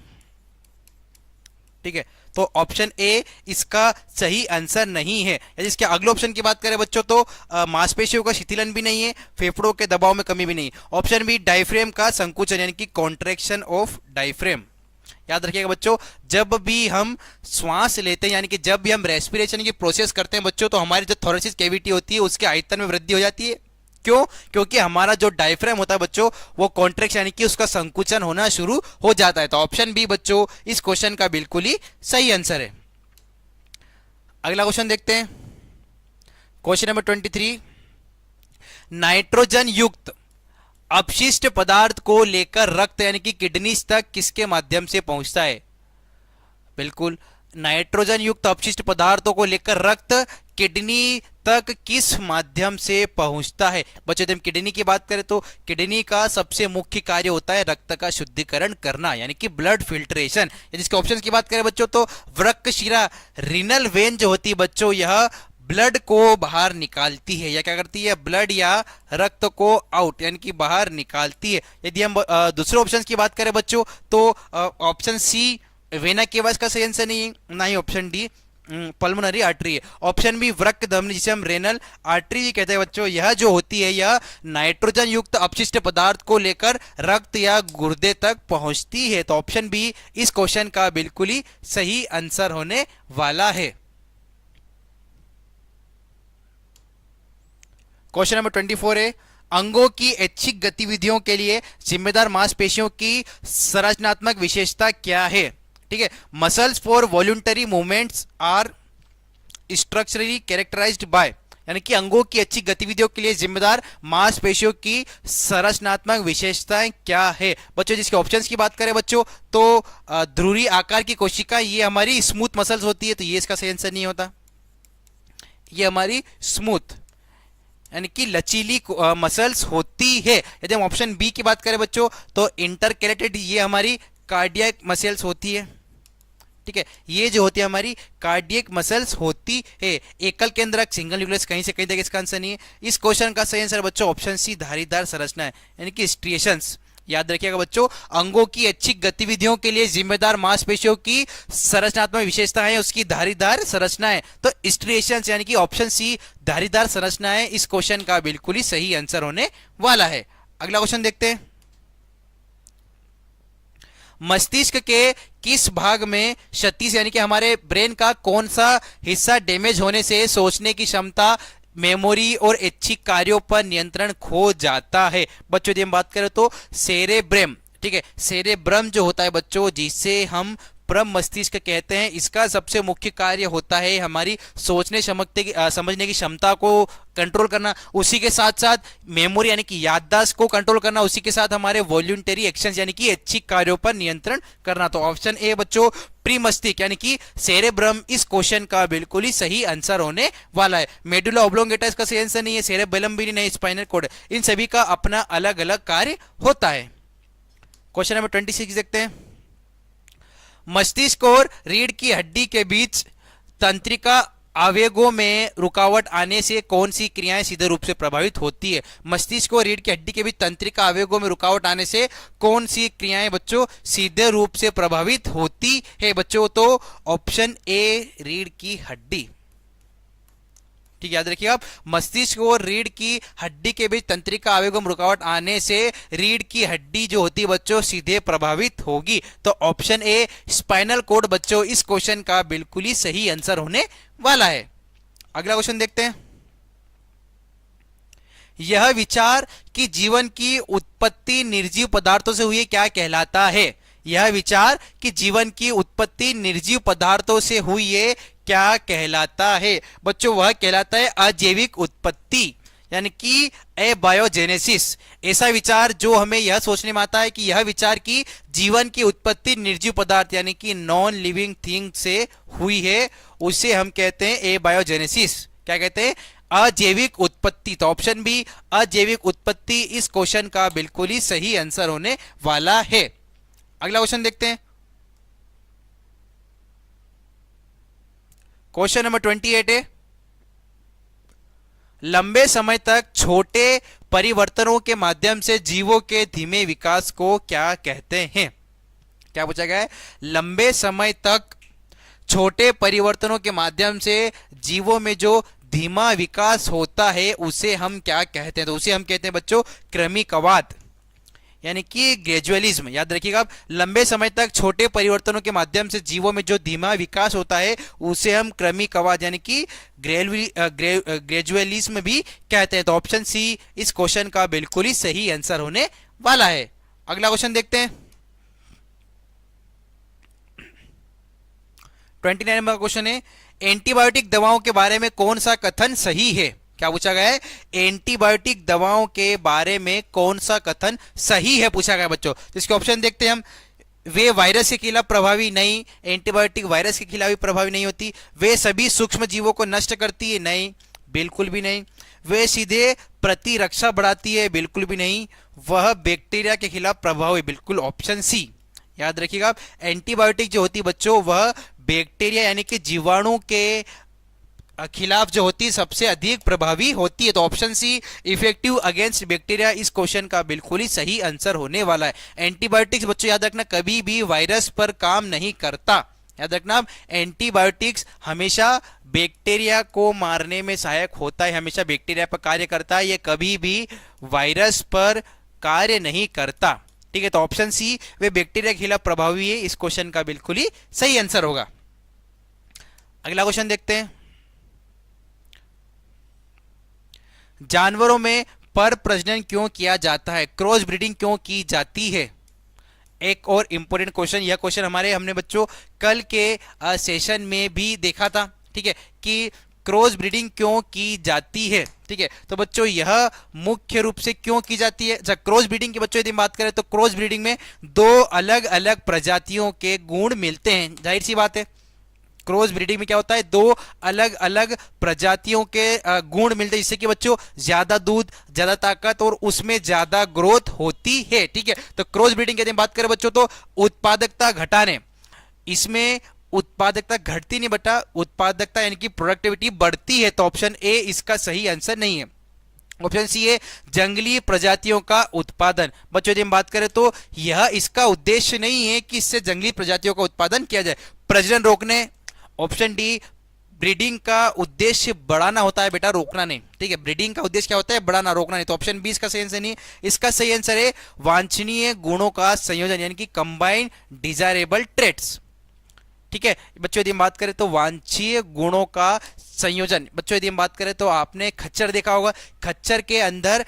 ठीक है, तो ऑप्शन ए इसका सही आंसर नहीं है। यदि इसके अगले ऑप्शन की बात करें बच्चों तो मांसपेशियों का शिथिलन भी नहीं है, फेफड़ों के दबाव में कमी भी नहीं। ऑप्शन बी डायफ्रेम का संकुचन यानी कि कॉन्ट्रैक्शन ऑफ डायफ्रेम। याद रखिएगा बच्चों, जब भी हम श्वास लेते हैं यानी कि जब भी हम रेस्पिरेशन की प्रोसेस करते हैं बच्चों, तो हमारी जो थोरेसिस कैविटी होती है उसके आयतन में वृद्धि हो जाती है। क्यों? क्योंकि हमारा जो डायफ्राम होता है बच्चों वो कॉन्ट्रैक्शन यानी कि उसका संकुचन होना शुरू हो जाता है। तो ऑप्शन बी बच्चों इस क्वेश्चन का बिल्कुल ही सही आंसर है। अगला क्वेश्चन देखते हैं, क्वेश्चन नंबर 23। नाइट्रोजन युक्त अपशिष्ट पदार्थ को लेकर रक्त यानी कि किडनी तक किसके माध्यम से पहुंचता है। बिल्कुल, नाइट्रोजन युक्त अपशिष्ट पदार्थों को लेकर रक्त किडनी तक किस माध्यम से पहुंचता है। बच्चों जब किडनी की बात करें तो किडनी का सबसे मुख्य कार्य होता है रक्त का शुद्धिकरण करना यानी कि ब्लड फिल्ट्रेशन। यदि इसके ऑप्शंस की बात करें बच्चों तो वृक्कशिरा रीनल वेन जो होती है बच्चों, यह ब्लड को बाहर निकालती है, या क्या करती है, ब्लड या रक्त को आउट यानी कि बाहर निकालती है। यदि हम दूसरे ऑप्शंस की बात करें बच्चों तो ऑप्शन सी वेना केवा इसका सही आंसर नहीं है, ना ही ऑप्शन डी पल्मोनरी आर्टरी है। ऑप्शन बी वृक्क धमनी जिसे हम रेनल आर्टरी भी कहते हैं बच्चों, यह जो होती है यह नाइट्रोजन युक्त अपशिष्ट पदार्थ को लेकर रक्त या गुर्दे तक पहुंचती है। तो ऑप्शन बी इस क्वेश्चन का बिल्कुल ही सही आंसर होने वाला है। क्वेश्चन नंबर 24 है, अंगों की ऐच्छिक गतिविधियों के लिए जिम्मेदार मांसपेशियों की संरचनात्मक विशेषता क्या है। ठीक है, muscles for voluntary movements are structurally characterised by, यानी कि अंगों की अच्छी गतिविधियों के लिए जिम्मेदार मांसपेशियों की संरचनात्मक विशेषताएं क्या है। बच्चों जिसके ऑप्शंस की बात करें बच्चों तो ध्रुवीय आकार की कोशिका, ये हमारी स्मूथ मसल्स होती है, तो ये इसका सही आंसर नहीं होता। ये हमारी स्मूथ यानी कि लचीली मसल्स होती है। यदि हम ऑप्शन बी की बात करें बच्चों तो इंटरकैलेटेड, ये हमारी कार्डियक मसल्स होती है। ठीक है, ये जो होती है हमारी कार्डियक मसल्स होती है। एकल केंद्रक सिंगल न्यूक्लियस कहीं से कहीं तक इसका आंसर नहीं है। इस क्वेश्चन का सही आंसर बच्चों ऑप्शन सी धारीदार संरचना है यानी कि स्ट्रिएशंस। याद रखिएगा बच्चों, अंगों की अच्छी गतिविधियों के लिए जिम्मेदार मांसपेशियों की संरचनात्मक विशेषता है उसकी धारीदार संरचना है। तो स्ट्रिएशंस यानी कि ऑप्शन सी धारीदार संरचना है इस क्वेश्चन का बिल्कुल ही सही आंसर होने वाला है। अगला क्वेश्चन देखते हैं, मस्तिष्क के किस भाग में क्षति यानी कि हमारे ब्रेन का कौन सा हिस्सा डैमेज होने से सोचने की क्षमता, मेमोरी और ऐच्छिक कार्यों पर नियंत्रण खो जाता है। बच्चों यदि हम बात करें तो सेरेब्रम। ठीक है, सेरेब्रम जो होता है बच्चों जिससे हम ब्रह्म मस्तिष्क कहते हैं। इसका सबसे मुख्य कार्य होता है हमारी समझने की क्षमता को कंट्रोल करना, उसी के साथ साथ मेमोरी यानी कि याददाश्त को कंट्रोल करना, उसी के साथ हमारे वॉल्यूंटरी एक्शंस यानी कि ऐच्छिक कार्यों पर नियंत्रण करना। तो ऑप्शन ए बच्चों प्री मस्तिष्क यानी कि सेरेब्रम इस क्वेश्चन का बिल्कुल ही सही आंसर होने वाला है। मेडुला ऑब्लोंगेटा इसका सही आंसर नहीं है, सेरेबेलम भी नहीं, स्पाइनल कॉर्ड, इन सभी का अपना अलग अलग कार्य होता है। क्वेश्चन नंबर 26 देखते हैं। मस्तिष्क और रीढ़ की हड्डी के बीच तंत्रिका आवेगों में रुकावट आने से कौन सी क्रियाएं सीधे रूप से प्रभावित होती है? मस्तिष्क और रीढ़ की हड्डी के बीच तंत्रिका आवेगों में रुकावट आने से कौन सी क्रियाएं बच्चों सीधे रूप से प्रभावित होती है बच्चों? तो ऑप्शन ए रीढ़ की हड्डी। ठीक, याद रखिए आप, मस्तिष्क और रीढ़ की हड्डी के बीच तंत्रिका आवेगों में रुकावट आने से रीढ़ की हड्डी जो होती है बच्चों सीधे प्रभावित होगी। तो ऑप्शन ए स्पाइनल कॉर्ड बच्चों इस क्वेश्चन का बिल्कुल ही सही आंसर होने वाला है। अगला क्वेश्चन देखते हैं। यह विचार कि जीवन की उत्पत्ति निर्जीव पदार्थों से हुई है क्या कहलाता है? यह विचार कि जीवन की उत्पत्ति निर्जीव पदार्थों से हुई है क्या कहलाता है बच्चों? वह कहलाता है अजैविक उत्पत्ति यानी कि एबायोजेनेसिस। ऐसा विचार जो हमें यह सोचने में आता है कि यह विचार की जीवन की उत्पत्ति निर्जीव पदार्थ यानी कि नॉन लिविंग थिंग से हुई है, उसे हम कहते हैं एबायोजेनेसिस। क्या कहते हैं? अजैविक उत्पत्ति। तो ऑप्शन बी अजैविक उत्पत्ति इस क्वेश्चन का बिल्कुल ही सही आंसर होने वाला है। अगला क्वेश्चन देखते हैं। क्वेश्चन नंबर 28 है, लंबे समय तक छोटे परिवर्तनों के माध्यम से जीवों के धीमे विकास को क्या कहते हैं? क्या पूछा गया है? लंबे समय तक छोटे परिवर्तनों के माध्यम से जीवों में जो धीमा विकास होता है उसे हम क्या कहते हैं? तो उसे हम कहते हैं बच्चों क्रमिकवाद यानी कि ग्रेजुअलिज्म। याद रखिएगा आप, लंबे समय तक छोटे परिवर्तनों के माध्यम से जीवों में जो धीमा विकास होता है उसे हम क्रमिकवाद यानी कि ग्रेजुअलिज्म भी कहते हैं। तो ऑप्शन सी इस क्वेश्चन का बिल्कुल ही सही आंसर होने वाला है। अगला क्वेश्चन देखते हैं। 29 नंबर का क्वेश्चन है, एंटीबायोटिक दवाओं के बारे में कौन सा कथन सही है? क्या पूछा गया है? एंटीबायोटिक दवाओं के बारे में कौन सा कथन सही है पूछा गया बच्चों। तो इसके ऑप्शन देखते हैं हम। वे वायरस के खिलाफ प्रभावी नहीं, एंटीबायोटिक वायरस के खिलाफ भी प्रभावी नहीं होती। वे सभी सूक्ष्म जीवों को नष्ट करती है, नहीं, बिल्कुल भी नहीं। वे सीधे प्रतिरक्षा बढ़ाती है, बिल्कुल भी नहीं। वह बैक्टीरिया के खिलाफ प्रभावी, बिल्कुल ऑप्शन सी। याद रखिएगा आप, एंटीबायोटिक जो होती है बच्चों वह बैक्टीरिया यानी कि जीवाणु के खिलाफ जो होती है सबसे अधिक प्रभावी होती है। तो option C effective against bacteria इस क्वेश्चन का बिल्कुल ही सही आंसर होने वाला है। एंटीबायोटिक्स बच्चों याद रखना कभी भी वायरस पर काम नहीं करता। याद रखना आप, एंटीबायोटिक्स हमेशा बैक्टीरिया को मारने में सहायक होता है, हमेशा बैक्टीरिया पर कार्य करता है, ये कभी भी वायरस पर कार्य नहीं करता। ठीक है, तो ऑप्शन सी वे बैक्टीरिया के खिलाफ प्रभावी है इस क्वेश्चन का बिल्कुल ही सही आंसर होगा। अगला क्वेश्चन देखते हैं। जानवरों में पर प्रजनन क्यों किया जाता है? क्रॉस ब्रीडिंग क्यों की जाती है? एक और इंपॉर्टेंट क्वेश्चन, यह क्वेश्चन हमने बच्चों कल के सेशन में भी देखा था। ठीक है, कि क्रॉस ब्रीडिंग क्यों की जाती है। ठीक है, तो बच्चों यह मुख्य रूप से क्यों की जाती है? अच्छा, क्रॉस ब्रीडिंग की बच्चों यदि बात करें तो क्रॉस ब्रीडिंग में दो अलग अलग प्रजातियों के गुण मिलते हैं। जाहिर सी बात है, क्रॉस ब्रीडिंग में क्या होता है? दो अलग अलग प्रजातियों के गुण मिलते हैं, जिससे कि बच्चों ज्यादा दूध, ज्यादा ताकत और उसमें ज्यादा ग्रोथ होती है। ठीक है, तो क्रॉस ब्रीडिंग की बात करें बच्चों तो उत्पादकता घटाने, इसमें उत्पादकता घटती नहीं बटा उत्पादकता यानी कि प्रोडक्टिविटी बढ़ती है। तो ऑप्शन ए इसका सही आंसर नहीं है। ऑप्शन सी है जंगली प्रजातियों का उत्पादन। बच्चों यदि हम बात करें तो यह इसका उद्देश्य नहीं है कि इससे जंगली प्रजातियों का उत्पादन किया जाए, प्रजनन रोकने। ऑप्शन डी ब्रीडिंग का उद्देश्य बढ़ाना होता है बेटा, रोकना नहीं। ठीक है, ब्रीडिंग का उद्देश्य क्या होता है? बढ़ाना, रोकना नहीं। तो ऑप्शन बी इसका सही आंसर नहीं। इसका सही आंसर है वांछनीय गुणों का संयोजन यानी कि कंबाइंड डिजायरेबल ट्रेट्स। ठीक है बच्चों, यदि हम बात करें तो वांछनीय गुणों का संयोजन। बच्चों यदि हम बात करें तो आपने खच्चर देखा होगा, खच्चर के अंदर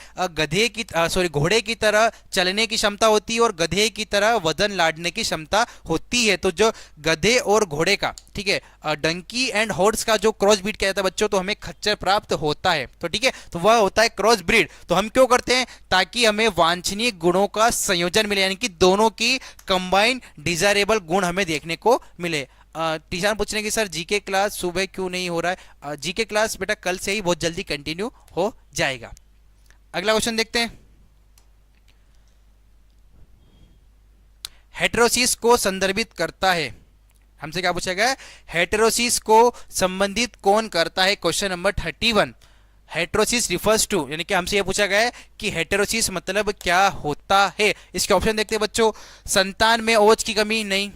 घोड़े की तरह चलने की क्षमता होती है और गधे की तरह वजन लादने की क्षमता होती है। तो जो गधे और घोड़े का, ठीक है, डंकी एंड हॉर्स का जो क्रॉस ब्रीड किया जाता है बच्चों, तो हमें खच्चर प्राप्त होता है। तो ठीक है, तो वह होता है क्रॉस ब्रीड। तो हम क्यों करते हैं? ताकि हमें वांछनीय गुणों का संयोजन मिले, यानी कि दोनों की कंबाइन डिजायरेबल गुण हमें देखने को मिले। टीचर पूछने की सर जीके क्लास सुबह क्यों नहीं हो रहा है? जीके क्लास बेटा कल से ही बहुत जल्दी कंटिन्यू हो जाएगा। अगला क्वेश्चन देखते हैं। हेटेरोसिस को संदर्भित करता है, हमसे क्या पूछा गया है? हेटेरोसिस को संबंधित कौन करता है? Question number 31। Heterosis refers to, यानी कि हमसे यह पूछा गया है कि हेटेरोसिस मतलब क्या होता है। इसके ऑप्शन देखते हैं बच्चों। संतान में ओज की कमी नहीं,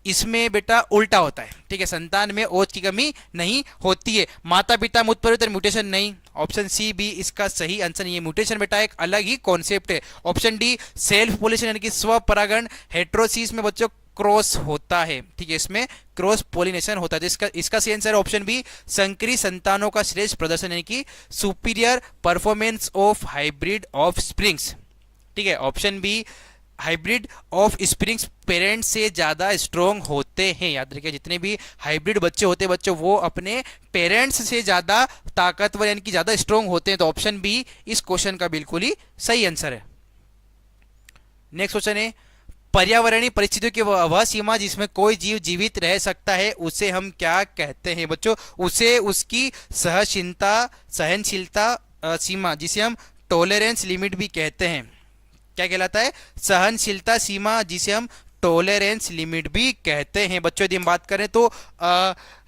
इसमें बेटा उल्टा होता है, ठीक है, संतान में ओज की कमी नहीं होती है। माता पिता में उत्परिवर्तन म्यूटेशन नहीं, ऑप्शन सी बी इसका सही आंसर नहीं है। म्यूटेशन बेटा एक अलग ही कॉन्सेप्ट है। ऑप्शन डी सेल्फ पोलिनेशन यानी कि स्व परागण। हेटेरोसिस में बच्चों क्रॉस होता है, ठीक है, इसमें क्रॉस पोलिनेशन होता है। तो इसका सही आंसर ऑप्शन बी संकरी संतानों का श्रेष्ठ प्रदर्शन यानी कि superior performance of hybrid offsprings, ठीक है, option B hybrid offsprings parents से ज्यादा स्ट्रोंग होते हैं। याद रखिए जितने भी हाइब्रिड बच्चे होते हैं बच्चों वो अपने पेरेंट्स से ज्यादा ताकतवर यानी कि ज्यादा स्ट्रोंग होते हैं। तो ऑप्शन बी इस क्वेश्चन का बिल्कुल ही सही आंसर है। नेक्स्ट क्वेश्चन है पर्यावरणीय परिस्थितियों की वह सीमा जिसमें कोई जीव जीवित रह सकता है उसे हम क्या कहते हैं? बच्चों उसे उसकी सहनशीलता सीमा, जिसे हम टॉलरेंस लिमिट भी कहते हैं। क्या कहलाता है? सहनशीलता सीमा, जिसे हम टॉलरेंस लिमिट भी कहते हैं। बच्चों यदि हम बात करें तो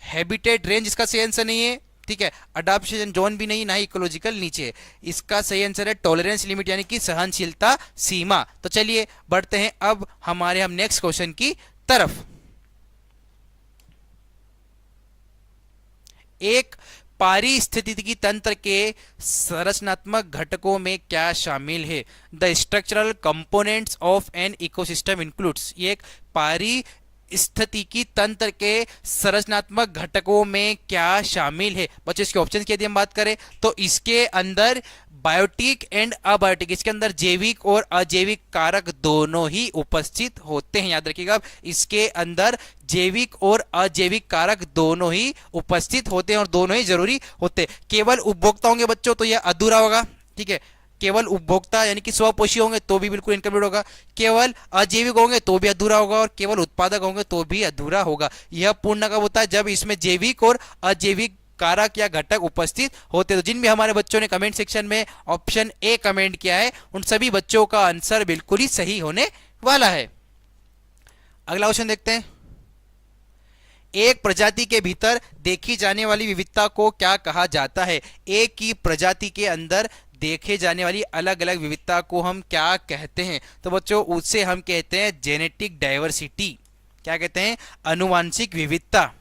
हैबिटेट रेंज इसका सही आंसर नहीं है, ठीक है, अडॉप्शन जोन भी नहीं, ना ही इकोलॉजिकल नीचे। इसका सही आंसर है टॉलरेंस लिमिट यानी कि सहनशीलता सीमा। तो चलिए बढ़ते हैं अब हम नेक्स्ट क्वेश्चन की तरफ। एक पारिस्थितिकी तंत्र के संरचनात्मक घटकों में क्या शामिल है? The structural components of an ecosystem includes. ये एक पारिस्थितिकी तंत्र के संरचनात्मक घटकों में क्या शामिल है? बच्चों इसके ऑप्शन की यदि हम बात करें तो इसके अंदर बायोटिक एंड अबायोटिक, इसके अंदर जैविक और अजैविक कारक दोनों ही उपस्थित होते हैं। याद रखिएगा इसके अंदर जैविक और अजैविक कारक दोनों ही उपस्थित होते हैं और दोनों ही जरूरी होते हैं। केवल उपभोक्ता होंगे बच्चों तो यह अधूरा होगा, ठीक है, केवल उपभोक्ता यानी कि स्वपोषी होंगे तो भी बिल्कुल इनकम्प्लीट होगा, केवल अजैविक होंगे तो भी अधूरा होगा और केवल उत्पादक होंगे तो भी अधूरा होगा। यह पूर्ण कब होता है? जब इसमें जैविक और अजैविक कारक या घटक उपस्थित होते हैं। तो जिन भी हमारे बच्चों ने कमेंट सेक्शन में ऑप्शन ए कमेंट किया है उन सभी बच्चों का आंसर बिल्कुल ही सही होने वाला है। अगला क्वेश्चन देखते हैं। एक प्रजाति के भीतर देखी जाने वाली विविधता को क्या कहा जाता है? एक ही प्रजाति के अंदर देखे जाने वाली अलग अलग विविधता को हम क्या कहते हैं? तो बच्चों उससे हम कहते हैं जेनेटिक डाइवर्सिटी। क्या कहते हैं? अनुवांशिक विविधता।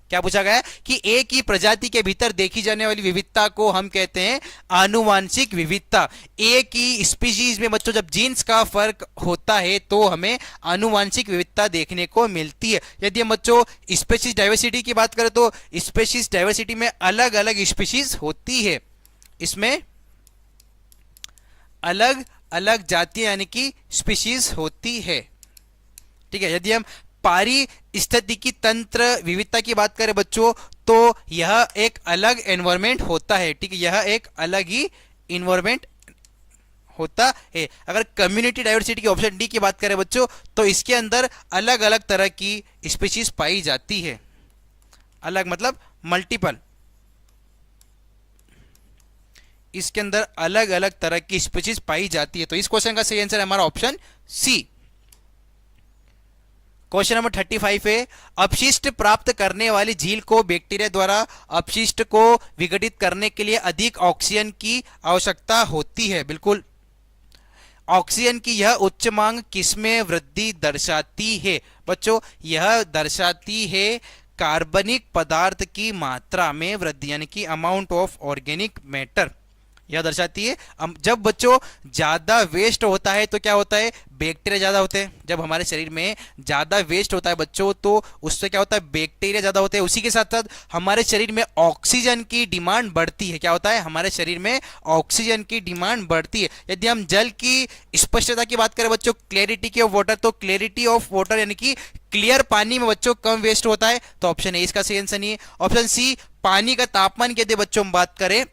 क्या पूछा गया है कि एक ही प्रजाति के भीतर देखी जाने वाली विविधता को हम कहते हैं आनुवांशिक विविधता। एक ही स्पीशीज में बच्चों जब जीन्स का फर्क होता है तो हमें आनुवांशिक विविधता देखने को मिलती है। यदि हम बच्चों स्पीशीज डाइवर्सिटी की बात करें तो स्पीशीज डाइवर्सिटी में अलग अलग स्पीशीज होती है, इसमें अलग अलग जातियां यानी कि स्पीशीज होती है, ठीक है। यदि हम पारिस्थितिकी तंत्र विविधता की बात करें बच्चों तो यह एक अलग एनवायरमेंट होता है, ठीक है, यह एक अलग ही एनवायरमेंट होता है। अगर कम्युनिटी डाइवर्सिटी की ऑप्शन डी की बात करें बच्चों तो इसके अंदर अलग अलग तरह की स्पीशीज पाई जाती है। अलग मतलब मल्टीपल, इसके अंदर अलग अलग तरह की स्पीशीज पाई जाती है। तो इस क्वेश्चन का सही आंसर है हमारा ऑप्शन सी। क्वेश्चन नंबर 35 है अपशिष्ट प्राप्त करने वाली झील को बैक्टीरिया द्वारा अपशिष्ट को विघटित करने के लिए अधिक ऑक्सीजन की आवश्यकता होती है। बिल्कुल, ऑक्सीजन की यह उच्च मांग किसमें वृद्धि दर्शाती है? बच्चों यह दर्शाती है कार्बनिक पदार्थ की मात्रा में वृद्धि यानी कि अमाउंट ऑफ ऑर्गेनिक मैटर। यह दर्शाती है जब बच्चों ज्यादा वेस्ट होता है तो क्या होता है, बैक्टीरिया ज्यादा होते हैं। जब हमारे शरीर में ज्यादा वेस्ट होता है बच्चों तो उससे क्या होता है, बैक्टीरिया ज्यादा होते हैं। उसी के साथ साथ हमारे शरीर में ऑक्सीजन की डिमांड बढ़ती है। क्या होता है, हमारे शरीर में ऑक्सीजन की डिमांड बढ़ती है। यदि हम जल की स्पष्टता की बात करें बच्चों, क्लैरिटी की ऑफ वाटर, तो क्लैरिटी ऑफ वाटर यानी कि क्लियर पानी में बच्चों कम वेस्ट होता है, तो ऑप्शन ए इसका सही आंसर नहीं है। ऑप्शन सी, पानी का तापमान की यदि बच्चों हम बात करें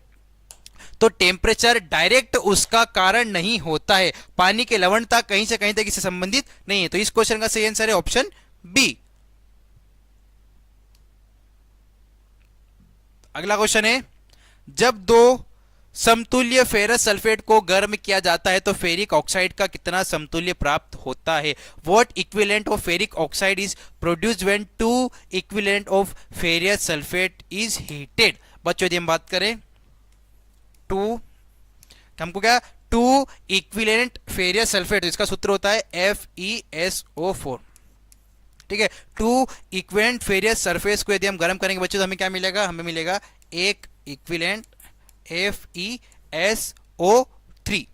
तो टेम्परेचर डायरेक्ट उसका कारण नहीं होता है, पानी की लवणता कहीं से कहीं तक इससे संबंधित नहीं है। तो इस क्वेश्चन का सही आंसर है ऑप्शन बी। अगला क्वेश्चन है, जब दो समतुल्य फेरस सल्फेट को गर्म किया जाता है तो फेरिक ऑक्साइड का कितना समतुल्य प्राप्त होता है। What equivalent of ferric oxide is produced when two equivalent of ferrous sulphate is heated. बच्चों यदि हम बात करें हमको क्या, टू इक्विवेलेंट फेरियस सल्फेट, इसका सूत्र होता है FeSO4। ठीक है, टू इक्विवेलेंट फेरियस सरफेस को यदि हम गर्म करेंगे बच्चों तो हमें क्या मिलेगा, हमें मिलेगा एक इक्विवेलेंट FeSO3।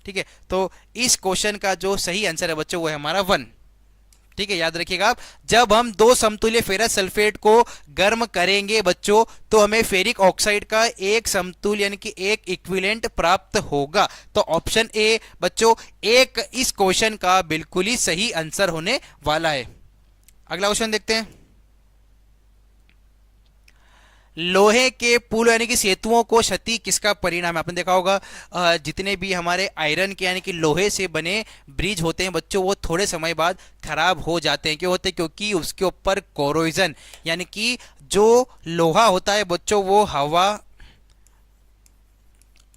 ठीक है, तो इस क्वेश्चन का जो सही आंसर है बच्चों वो है हमारा 1। ठीक है, याद रखिएगा आप, जब हम दो समतुल्य फेरस सल्फेट को गर्म करेंगे बच्चों तो हमें फेरिक ऑक्साइड का एक समतुल्य यानी कि एक इक्विवेलेंट प्राप्त होगा। तो ऑप्शन ए बच्चों एक इस क्वेश्चन का बिल्कुल ही सही आंसर होने वाला है। अगला क्वेश्चन देखते हैं, लोहे के पुल यानी कि सेतुओं को क्षति किसका परिणाम है। आपने देखा होगा जितने भी हमारे आयरन के यानी कि लोहे से बने ब्रिज होते हैं बच्चों वो थोड़े समय बाद खराब हो जाते हैं। क्यों होते हैं, क्योंकि उसके ऊपर कोरोजन यानी कि जो लोहा होता है बच्चों वो हवा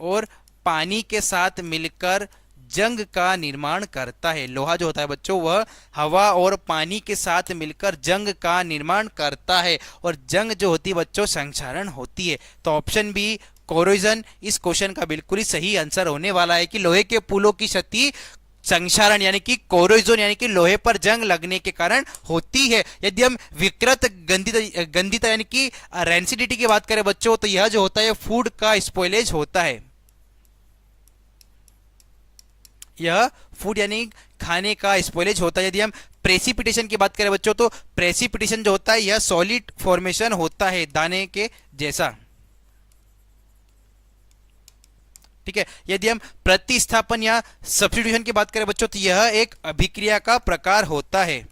और पानी के साथ मिलकर जंग का निर्माण करता है। लोहा जो होता है बच्चों वह हवा और पानी के साथ मिलकर जंग का निर्माण करता है और जंग जो होती है बच्चों संक्षारण होती है। तो ऑप्शन बी कोरोजन इस क्वेश्चन का बिल्कुल ही सही आंसर होने वाला है कि लोहे के पुलों की क्षति संक्षारण यानी कि कोरोजन यानी कि लोहे पर जंग लगने के कारण होती है। यदि हम विकृत गंधिता यानी कि रेंसिडिटी की बात करें बच्चों तो यह जो होता है फूड का स्पॉइलेज होता है। यह फूड यानी खाने का स्पॉइलेज होता है। यदि हम प्रेसिपिटेशन की बात करें बच्चों तो प्रेसिपिटेशन जो होता है यह सॉलिड फॉर्मेशन होता है दाने के जैसा। ठीक है, यदि हम प्रतिस्थापन या सब्स्टिट्यूशन की बात करें बच्चों तो यह एक अभिक्रिया का प्रकार होता है।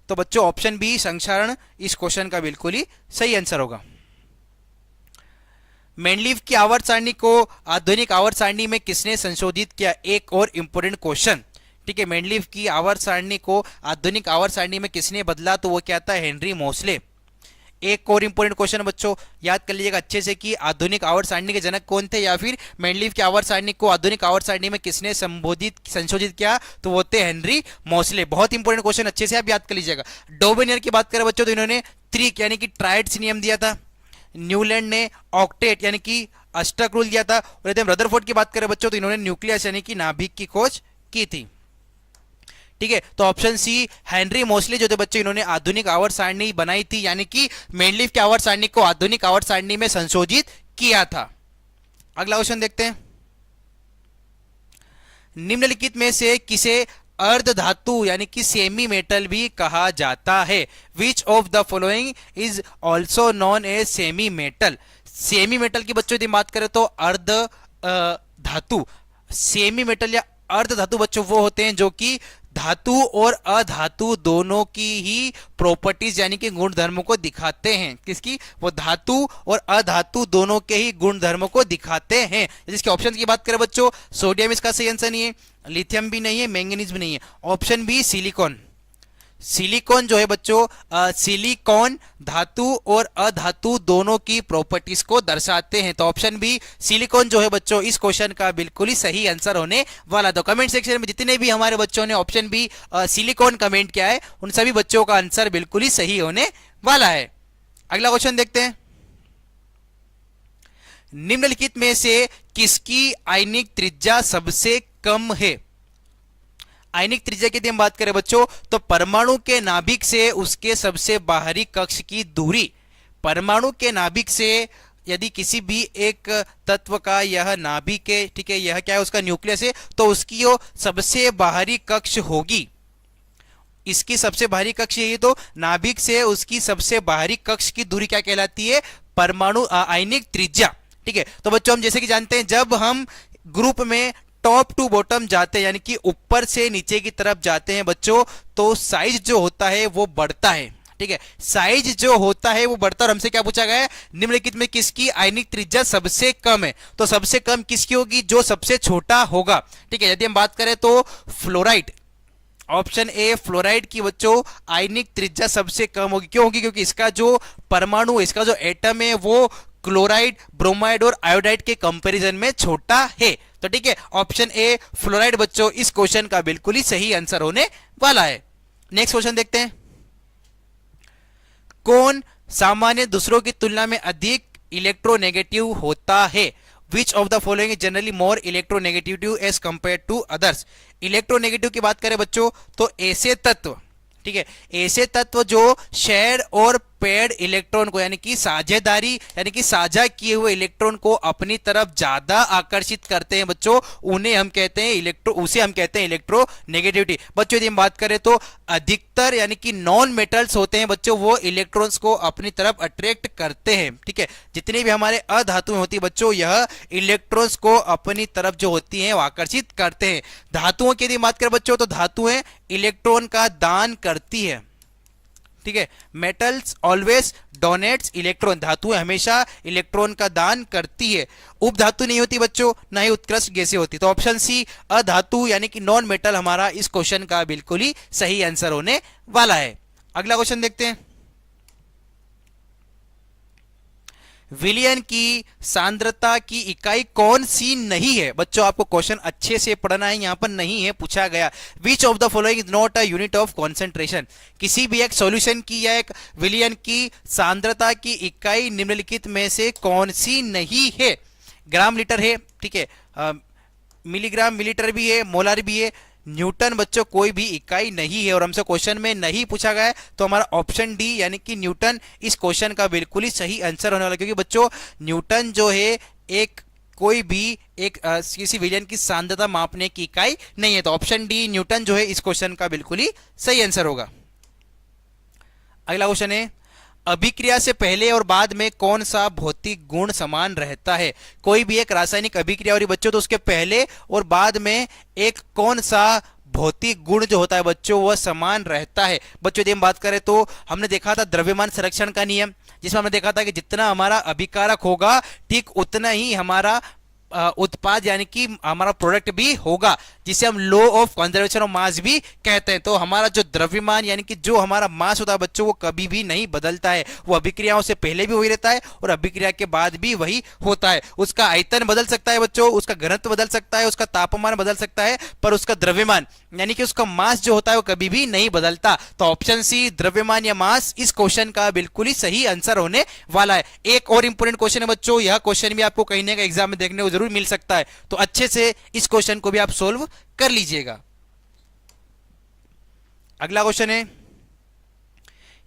तो बच्चों ऑप्शन बी संक्षारण इस क्वेश्चन का बिल्कुल ही सही आंसर होगा। मेंडलीव की आवर्त सारणी को आधुनिक आवर्त सारणी में किसने संशोधित किया। एक और इंपोर्टेंट क्वेश्चन। ठीक है, मेंडलीव की आवर्त सारणी को आधुनिक आवर्त सारणी में किसने बदला तो वो क्या था, हेनरी मोसले। एक और इंपोर्टेंट क्वेश्चन बच्चों याद कर लीजिएगा अच्छे से कि आधुनिक आवर्त सारणी के जनक कौन थे या फिर मेंडलीव की आवर्त सारणी को आधुनिक आवर्त सारणी में किसने संशोधित किया तो वो थे हेनरी मोसले। बहुत इंपोर्टेंट क्वेश्चन अच्छे से आप याद कर लीजिएगा। डोबेनियर की बात करें बच्चों तो इन्होंने त्रिक यानी कि ट्राइड्स नियम दिया था। न्यूलैंड ने ऑक्टेट यानी कि अष्टक रूल दिया था। और यदि हम रदरफोर्ड की बात करें बच्चों तो इन्होंने न्यूक्लियस यानी कि नाभिक की खोज की थी। ठीक है, तो ऑप्शन सी हेनरी मोसले जो थे बच्चों इन्होंने आधुनिक आवर्त सारणी बनाई थी यानी कि मेंडलीव की आवर्त सारणी को आधुनिक आवर्त सारणी में संशोधित किया था। अगला क्वेश्चन देखते हैं, निम्नलिखित में से किसे अर्ध धातु यानी कि सेमी मेटल भी कहा जाता है। Which of the following is also known as semi metal. Semi metal की बच्चों यदि बात करें तो अर्ध धातु, सेमी मेटल या अर्ध धातु बच्चों वो होते हैं जो कि धातु और अधातु दोनों की ही प्रॉपर्टीज यानी कि गुण धर्मों को दिखाते हैं। किसकी, वो धातु और अधातु दोनों के ही गुण धर्मों को दिखाते हैं। जिसके ऑप्शन की बात करें बच्चों सोडियम इसका सही आंसर नहीं है, लिथियम भी नहीं है, मैंगनीज भी नहीं है। Option B silicon. सिलिकॉन जो है बच्चों सिलिकॉन धातु और अधातु दोनों की प्रॉपर्टीज को दर्शाते हैं। तो ऑप्शन बी सिलिकॉन जो है बच्चों इस क्वेश्चन का बिल्कुल ही सही आंसर होने वाला। तो कमेंट सेक्शन में जितने भी हमारे बच्चों ने ऑप्शन बी सिलिकॉन कमेंट किया है उन सभी बच्चों का आंसर बिल्कुल ही सही होने वाला है। अगला क्वेश्चन देखते हैं, निम्नलिखित में से किसकी आयनिक त्रिज्या सबसे कम है। आयनिक त्रिज्या की यदि हम बात करें बच्चों, तो परमाणु के नाभिक से उसके सबसे बाहरी कक्ष की दूरी, परमाणु के नाभिक से यदि किसी भी एक तत्व का यह नाभिक है, ठीक है, यह क्या है, उसका न्यूक्लियस है, तो उसकी जो सबसे बाहरी कक्ष होगी, इसकी सबसे बाहरी कक्ष यही, तो नाभिक से उसकी सबसे बाहरी कक्ष की दूरी क्या कहलाती है, परमाणु आयनिक त्रिज्या। ठीक है, तो बच्चों हम जैसे कि जानते हैं जब हम ग्रुप में टॉप टू बॉटम जाते हैं, यानी कि ऊपर से नीचे की तरफ जाते हैं बच्चों, तो साइज जो होता है वो बढ़ता है। ठीक है, साइज जो होता है वो बढ़ता है। और हमसे क्या पूछा गया है, निम्नलिखित में किसकी आयनिक त्रिज्या सबसे कम है, तो सबसे कम किसकी होगी, जो सबसे छोटा होगा। ठीक है, यदि हम बात करें तो फ्लोराइड, ऑप्शन ए फ्लोराइड की बच्चों आयनिक त्रिज्या सबसे कम होगी। क्यों होगी, क्योंकि इसका जो परमाणु, इसका जो एटम है वो क्लोराइड, ब्रोमाइड और आयोडाइड के कंपैरिजन में छोटा है। तो ठीक है, ऑप्शन ए फ्लोराइड बच्चों इस क्वेश्चन का बिल्कुल ही सही आंसर होने वाला है। नेक्स्ट क्वेश्चन देखते हैं, कौन सामान्य दूसरों की तुलना में अधिक इलेक्ट्रोनेगेटिव होता है, which of the following is generally more electronegative as compare to others. Electronegative की बात करें बच्चों तो ऐसे तत्व, ठीक है, ऐसे तत्व जो शेयर और पेड इलेक्ट्रॉन को, यानी कि साझेदारी, यानी कि साझा किए हुए इलेक्ट्रॉन को अपनी तरफ ज्यादा आकर्षित करते हैं बच्चों, उन्हें हम कहते हैं उसे हम कहते हैं इलेक्ट्रोनेगेटिविटी। बच्चों यदि हम बात करें तो अधिकतर यानी कि नॉन मेटल्स होते हैं बच्चों, वो इलेक्ट्रॉन्स को अपनी तरफ अट्रैक्ट करते हैं। ठीक है, जितनी भी हमारे अधातुएं होती है बच्चों, यह इलेक्ट्रॉन्स को अपनी तरफ जो होती हैं वो आकर्षित करते हैं। धातुओं की यदि बात करें बच्चों तो धातुएं इलेक्ट्रॉन का दान करती है। ठीक है, मेटल्स ऑलवेज डोनेट्स इलेक्ट्रॉन, धातुएं हमेशा इलेक्ट्रॉन का दान करती है। उपधातु नहीं होती बच्चों, ना ही उत्कृष्ट गैसें होती। तो ऑप्शन सी अधातु यानी कि नॉन मेटल हमारा इस क्वेश्चन का बिल्कुल ही सही आंसर होने वाला है। अगला क्वेश्चन देखते हैं, विलियन की सांद्रता की इकाई कौन सी नहीं है। बच्चों आपको क्वेश्चन अच्छे से पढ़ना है, यहां पर नहीं है पूछा गया विच of the following is not a unit of concentration. किसी भी एक सॉल्यूशन की या एक विलियन की सांद्रता की इकाई निम्नलिखित में से कौन सी नहीं है। ग्राम लीटर है, ठीक है, मिलीग्राम मिलीलीटर भी है, मोलर भी है, न्यूटन बच्चों कोई भी इकाई नहीं है। और हमसे क्वेश्चन में नहीं पूछा गया है, तो हमारा ऑप्शन डी यानी कि न्यूटन इस क्वेश्चन का बिल्कुल ही सही आंसर होने वाला, क्योंकि बच्चों न्यूटन जो है एक कोई भी एक किसी विलियन की सांद्रता मापने की इकाई नहीं है। तो ऑप्शन डी न्यूटन जो है इस क्वेश्चन का बिल्कुल ही सही आंसर होगा। अगला क्वेश्चन है, अभिक्रिया से पहले और बाद में कौन सा भौतिक गुण समान रहता है। कोई भी एक रासायनिक अभिक्रिया हो रही बच्चों, तो उसके पहले और बाद में एक कौन सा भौतिक गुण जो होता है बच्चों वह समान रहता है। बच्चों यदि हम बात करें तो हमने देखा था द्रव्यमान संरक्षण का नियम, जिसमें हमने देखा था कि जितना हमारा अभिकारक होगा ठीक उतना ही हमारा उत्पाद यानी कि हमारा प्रोडक्ट भी होगा, जिसे हम law of conservation of mass भी कहते हैं। तो हमारा जो द्रव्यमान यानी कि जो हमारा मास होता है बच्चों वो कभी भी नहीं बदलता है, वो अभिक्रियाओं से पहले भी वही रहता है और अभिक्रिया के बाद भी वही होता है। उसका आयतन बदल सकता है बच्चों, उसका घनत्व बदल सकता है, उसका तापमान बदल सकता है, पर उसका द्रव्यमान यानी कि उसका मास जो होता है वो कभी भी नहीं बदलता। तो ऑप्शन सी द्रव्यमान या मास इस क्वेश्चन का बिल्कुल ही सही आंसर होने वाला है। एक और इंपोर्टेंट क्वेश्चन है बच्चों, यह क्वेश्चन भी आपको कहीं ना कहीं एग्जाम में देखने को जरूर मिल सकता है, तो अच्छे से इस क्वेश्चन को भी आप सोल्व कर लीजिएगा। अगला क्वेश्चन है,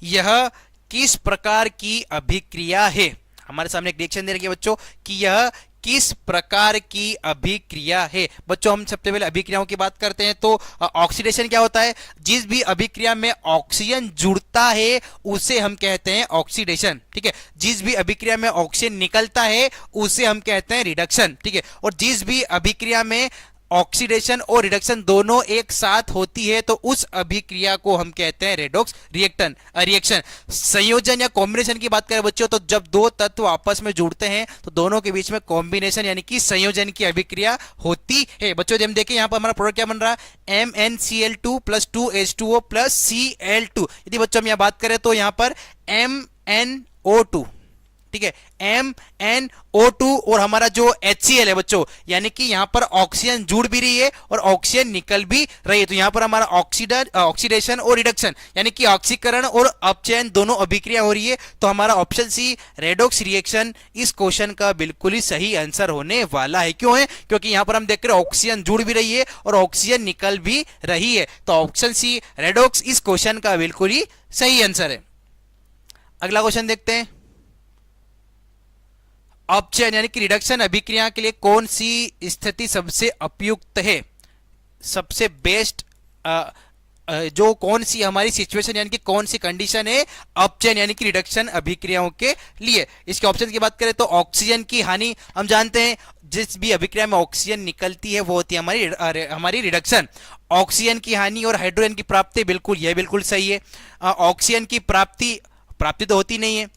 यह किस प्रकार की अभिक्रिया है। हमारे सामने एक रिएक्शन दे रखी है बच्चों कि यह किस प्रकार की अभिक्रिया है। बच्चों हम सबसे पहले अभिक्रियाओं की बात करते हैं, तो ऑक्सीडेशन क्या होता है, जिस भी अभिक्रिया में ऑक्सीजन जुड़ता है उसे हम कहते हैं ऑक्सीडेशन। ठीक है, जिस भी अभिक्रिया में ऑक्सीजन निकलता है उसे हम कहते हैं रिडक्शन। ठीक है, और जिस भी अभिक्रिया में ऑक्सीडेशन और रिडक्शन दोनों एक साथ होती है तो उस अभिक्रिया को हम कहते हैं रेडॉक्स रिएक्शन। संयोजन या कॉम्बिनेशन की बात करें बच्चों, तो जब दो तत्व आपस में जुड़ते हैं तो दोनों के बीच में कॉम्बिनेशन यानी कि संयोजन की अभिक्रिया होती है। बच्चों हम देखें यहाँ पर हमारा प्रोडक्ट क्या बन रहा है, MnCl2 + 2H2O + Cl2। यदि बच्चों हम यहाँ बात करें तो यहाँ पर MnO2, ठीक है, MnO2 और हमारा जो HCl है बच्चों, यानी कि यहां पर ऑक्सीजन जुड़ भी रही है और ऑक्सीजन निकल भी रही है। तो यहां पर हमारा ऑक्सीडेशन और रिडक्शन यानी कि ऑक्सीकरण और अपचयन दोनों अभिक्रिया हो रही है। तो हमारा ऑप्शन सी रेडॉक्स रिएक्शन इस क्वेश्चन का बिल्कुल ही सही आंसर होने वाला है। क्यों है? क्योंकि यहां पर हम देख रहे हैं ऑक्सीजन जुड़ भी रही है और ऑक्सीजन निकल भी रही है। तो ऑप्शन सी रेडॉक्स इस क्वेश्चन का बिल्कुल ही सही आंसर है। अगला क्वेश्चन देखते हैं। अपचयन यानी कि रिडक्शन अभिक्रिया के लिए कौन सी स्थिति सबसे उपयुक्त है, सबसे बेस्ट जो कौन सी हमारी सिचुएशन यानी कि कौन सी कंडीशन है अपचयन यानी कि रिडक्शन अभिक्रियाओं के लिए। इसके ऑप्शन की बात करें तो ऑक्सीजन की हानि, हम जानते हैं जिस भी अभिक्रिया में ऑक्सीजन निकलती है वो होती है हमारी रिडक्शन। ऑक्सीजन की हानि और हाइड्रोजन की प्राप्ति, बिल्कुल यह बिल्कुल सही है। ऑक्सीजन की प्राप्ति तो होती नहीं है,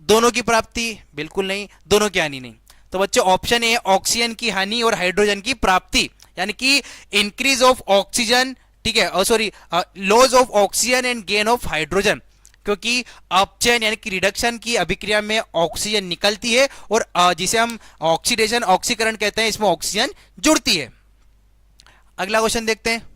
दोनों की प्राप्ति बिल्कुल नहीं, दोनों की हानि नहीं। तो बच्चों ऑप्शन ए ऑक्सीजन की हानि और हाइड्रोजन की प्राप्ति यानी कि इंक्रीज ऑफ ऑक्सीजन, ठीक है, sorry loss of oxygen and gain of hydrogen. क्योंकि अपचयन यानी कि रिडक्शन की अभिक्रिया में ऑक्सीजन निकलती है और जिसे हम ऑक्सीडेशन ऑक्सीकरण कहते हैं, इसमें ऑक्सीजन जुड़ती है। अगला क्वेश्चन देखते हैं।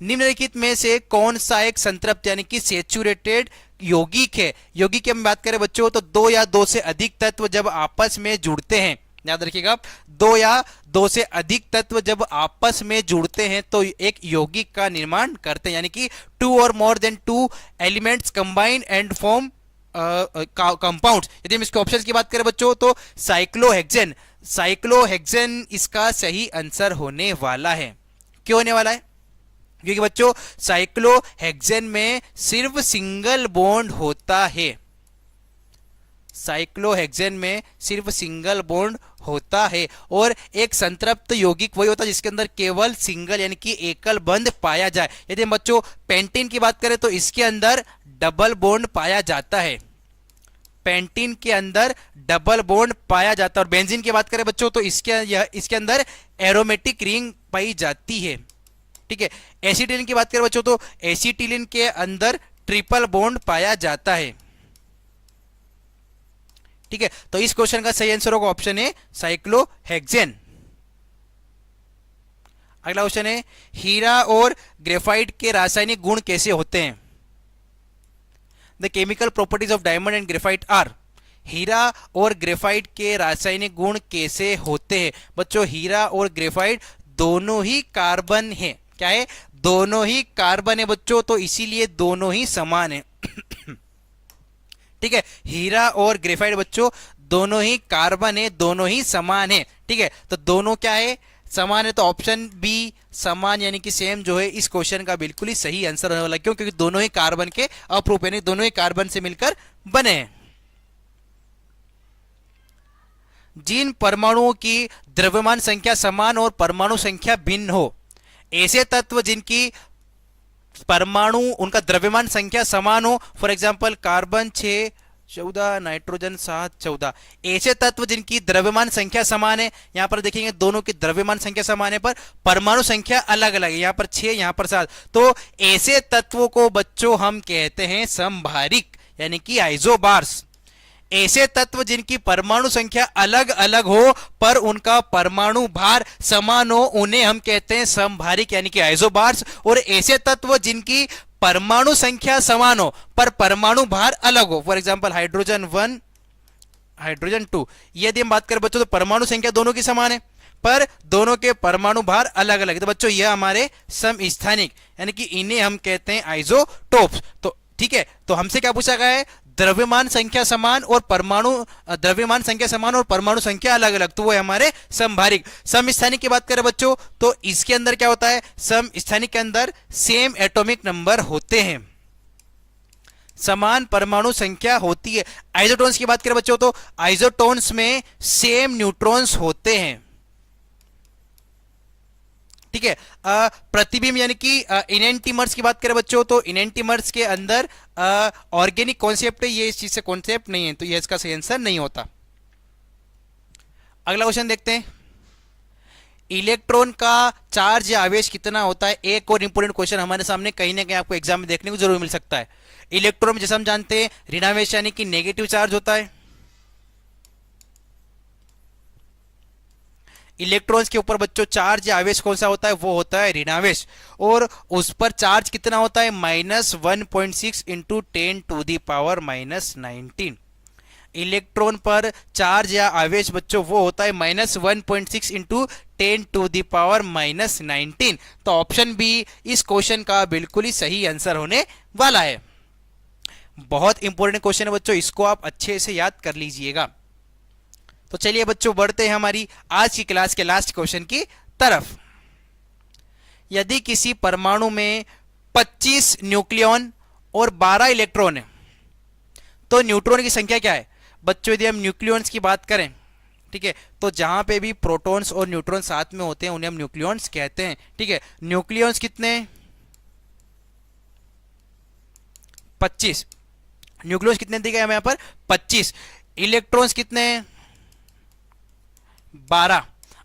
निम्नलिखित में से कौन सा एक संतृप्त यानी कि सैचुरेटेड यौगिक है? यौगिक की हम बात करें बच्चों तो दो या दो से अधिक तत्व जब आपस में जुड़ते हैं, याद रखिएगा, दो या दो से अधिक तत्व जब आपस में जुड़ते हैं तो एक यौगिक का निर्माण करते हैं, यानी कि टू और more than two elements combine and form compounds. यदि हम इसके ऑप्शन की बात करें बच्चों तो साइक्लोहेक्सेन इसका सही आंसर होने वाला है। क्यों होने वाला है? क्योंकि बच्चों साइक्लोहेक्सेन में सिर्फ सिंगल बॉन्ड होता है, साइक्लोहेक्सेन में सिर्फ सिंगल बॉन्ड होता है। और एक संतृप्त यौगिक वही होता है जिसके अंदर केवल सिंगल यानी कि एकल बंध पाया जाए। यदि हम बच्चों पेंटीन की बात करें तो इसके अंदर डबल बॉन्ड पाया जाता है, पेंटीन के अंदर डबल बॉन्ड पाया जाता है। और बेंजीन की बात करें बच्चों तो इसके अंदर एरोमेटिक रिंग पाई जाती है, ठीक है। एसिटिलीन की बात करें बच्चों तो एसिटिलीन के अंदर ट्रिपल बॉन्ड पाया जाता है, ठीक है। तो इस क्वेश्चन का सही आंसर होगा ऑप्शन है साइक्लोहेक्सेन। अगला क्वेश्चन है, हीरा और ग्रेफाइट के रासायनिक गुण कैसे होते हैं? The chemical properties of diamond and graphite are. हीरा और ग्रेफाइट के रासायनिक गुण कैसे होते हैं? बच्चों हीरा और ग्रेफाइट दोनों ही कार्बन है। क्या है? दोनों ही कार्बन है बच्चों, तो इसीलिए दोनों ही समान है, ठीक है। हीरा और ग्रेफाइट बच्चों दोनों ही कार्बन है, दोनों ही समान है, ठीक है। तो दोनों क्या है? समान है। तो ऑप्शन बी समान यानी कि सेम जो है इस क्वेश्चन का बिल्कुल ही सही आंसर होने वाला। क्यों? क्योंकि दोनों ही कार्बन के अपरूप यानी दोनों ही कार्बन से मिलकर बने हैं। जिन परमाणुओं की द्रव्यमान संख्या समान और परमाणु संख्या भिन्न हो, ऐसे तत्व जिनकी परमाणु उनका द्रव्यमान संख्या समान हो, फॉर एग्जांपल कार्बन 6 14 नाइट्रोजन 7 14, ऐसे तत्व जिनकी द्रव्यमान संख्या समान है। यहां पर देखेंगे दोनों की द्रव्यमान संख्या समान है पर परमाणु संख्या अलग अलग है, यहां पर 6 यहां पर 7। तो ऐसे तत्वों को बच्चों हम कहते हैं समभारिक यानी कि आइसोबार्स। ऐसे तत्व जिनकी परमाणु संख्या अलग अलग हो पर उनका परमाणु भार समान हो उन्हें हम कहते हैं समभारिक यानी कि आइसोबार्स। और ऐसे तत्व जिनकी परमाणु संख्या समान हो पर परमाणु भार अलग हो, फॉर एग्जांपल हाइड्रोजन 1 हाइड्रोजन 2, यदि हम बात करें बच्चों तो परमाणु संख्या दोनों की समान है पर दोनों के परमाणु भार अलग अलग है। तो बच्चों यह हमारे समस्थानिक यानी कि इन्हें हम कहते हैं आइसोटोप्स। तो ठीक है, तो हमसे क्या पूछा गया है? द्रव्यमान संख्या समान और परमाणु द्रव्यमान संख्या समान और परमाणु संख्या अलग अलग, तो वो है हमारे समभारिक। समस्थानिक की बात करें बच्चों तो इसके अंदर क्या होता है? समस्थानिक के अंदर सेम एटॉमिक नंबर होते हैं, समान परमाणु संख्या होती है। आइसोटोन्स की बात करें बच्चों तो आइसोटोन्स में सेम न्यूट्रॉन्स होते हैं, ठीक है। प्रतिबिंब यानी कि इनेंटिमर्स की बात करें बच्चों तो इनेंटिमर्स के अंदर ऑर्गेनिक कॉन्सेप्ट है, ये इस चीज से कॉन्सेप्ट नहीं है, तो ये इसका सही आंसर नहीं होता। अगला क्वेश्चन देखते हैं। इलेक्ट्रॉन का चार्ज या आवेश कितना होता है? एक और इंपोर्टेंट क्वेश्चन हमारे सामने कहीं ना कहीं आपको एग्जाम में देखने को जरूर मिल सकता है। इलेक्ट्रॉन में जैसे हम जानते हैं ऋणावेश यानी कि नेगेटिव चार्ज होता है। इलेक्ट्रॉन्स के ऊपर बच्चों चार्ज या आवेश कौन सा होता है, वो होता है ऋणावेश, और उस पर चार्ज कितना होता है, -1.6 इंटू 10⁻⁻19। इलेक्ट्रॉन पर चार्ज या आवेश बच्चों वो होता है -1.6 इंटू 10⁻⁻19। तो ऑप्शन बी इस क्वेश्चन का बिल्कुल ही सही आंसर होने वाला है। बहुत इंपॉर्टेंट क्वेश्चन है बच्चों, इसको आप अच्छे से याद कर लीजिएगा। तो चलिए बच्चों बढ़ते हैं हमारी आज की क्लास के लास्ट क्वेश्चन की तरफ। यदि किसी परमाणु में 25 न्यूक्लियॉन और 12 इलेक्ट्रॉन है तो न्यूट्रॉन की संख्या क्या है। बच्चों यदि हम न्यूक्लियॉन्स की बात करें, ठीक है, तो जहां पे भी प्रोटॉन्स और न्यूट्रॉन साथ में होते हैं उन्हें हम न्यूक्लियॉन्स कहते हैं। ठीक है, न्यूक्लियॉन्स कितने, 25। न्यूक्लियॉन्स कितने दिए गए हमें यहाँ पर, 25। इलेक्ट्रॉन्स कितने, 12।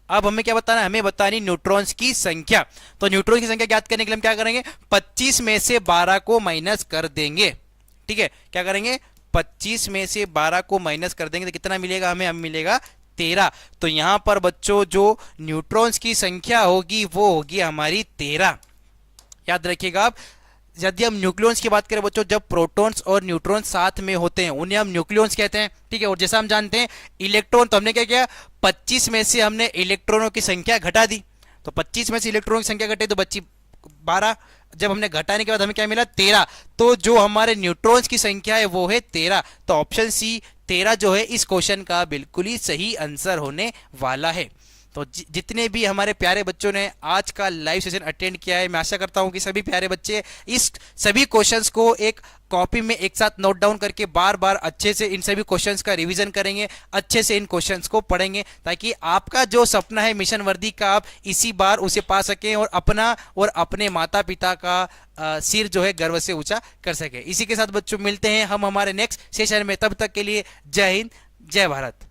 अब हमें क्या बताना है, हमें बतानी न्यूट्रॉन्स की संख्या। तो न्यूट्रॉन की संख्या ज्ञात करने के लिए हम क्या करेंगे, 25 में से 12 को माइनस कर देंगे। ठीक है, क्या करेंगे, 25 में से 12 को माइनस कर देंगे तो कितना मिलेगा हमें, हमें मिलेगा 13। तो यहां पर बच्चों जो न्यूट्रॉन्स की संख्या होगी वो होगी हमारी 13। याद रखिएगा आप, यदि हम न्यूक्लियॉन्स की बात करें बच्चों, जब प्रोटॉन्स और न्यूट्रॉन्स साथ में होते हैं उन्हें हम न्यूक्लियॉन्स कहते हैं। ठीक है, और जैसा हम जानते हैं इलेक्ट्रॉन, तो हमने क्या किया, 25 में से हमने इलेक्ट्रॉनों की संख्या घटा दी, तो 25 में से इलेक्ट्रॉनों की संख्या घटे तो बच्ची 12। जब हमने घटाने के बाद हमें क्या मिला, 13। तो जो हमारे न्यूट्रॉन्स की संख्या है वो है 13। तो ऑप्शन सी 13 जो है इस क्वेश्चन का बिल्कुल ही सही आंसर होने वाला है। तो जितने भी हमारे प्यारे बच्चों ने आज का लाइव सेशन अटेंड किया है, मैं आशा करता हूं कि सभी प्यारे बच्चे इस सभी क्वेश्चंस को एक कॉपी में एक साथ नोट डाउन करके बार बार अच्छे से इन सभी क्वेश्चंस का रिवीजन करेंगे, अच्छे से इन क्वेश्चंस को पढ़ेंगे, ताकि आपका जो सपना है मिशन वर्दी का आप इसी बार उसे पा सकें और अपना और अपने माता पिता का सिर जो है गर्व से ऊंचा कर सके। इसी के साथ बच्चों मिलते हैं हम हमारे नेक्स्ट सेशन में, तब तक के लिए जय हिंद, जय भारत।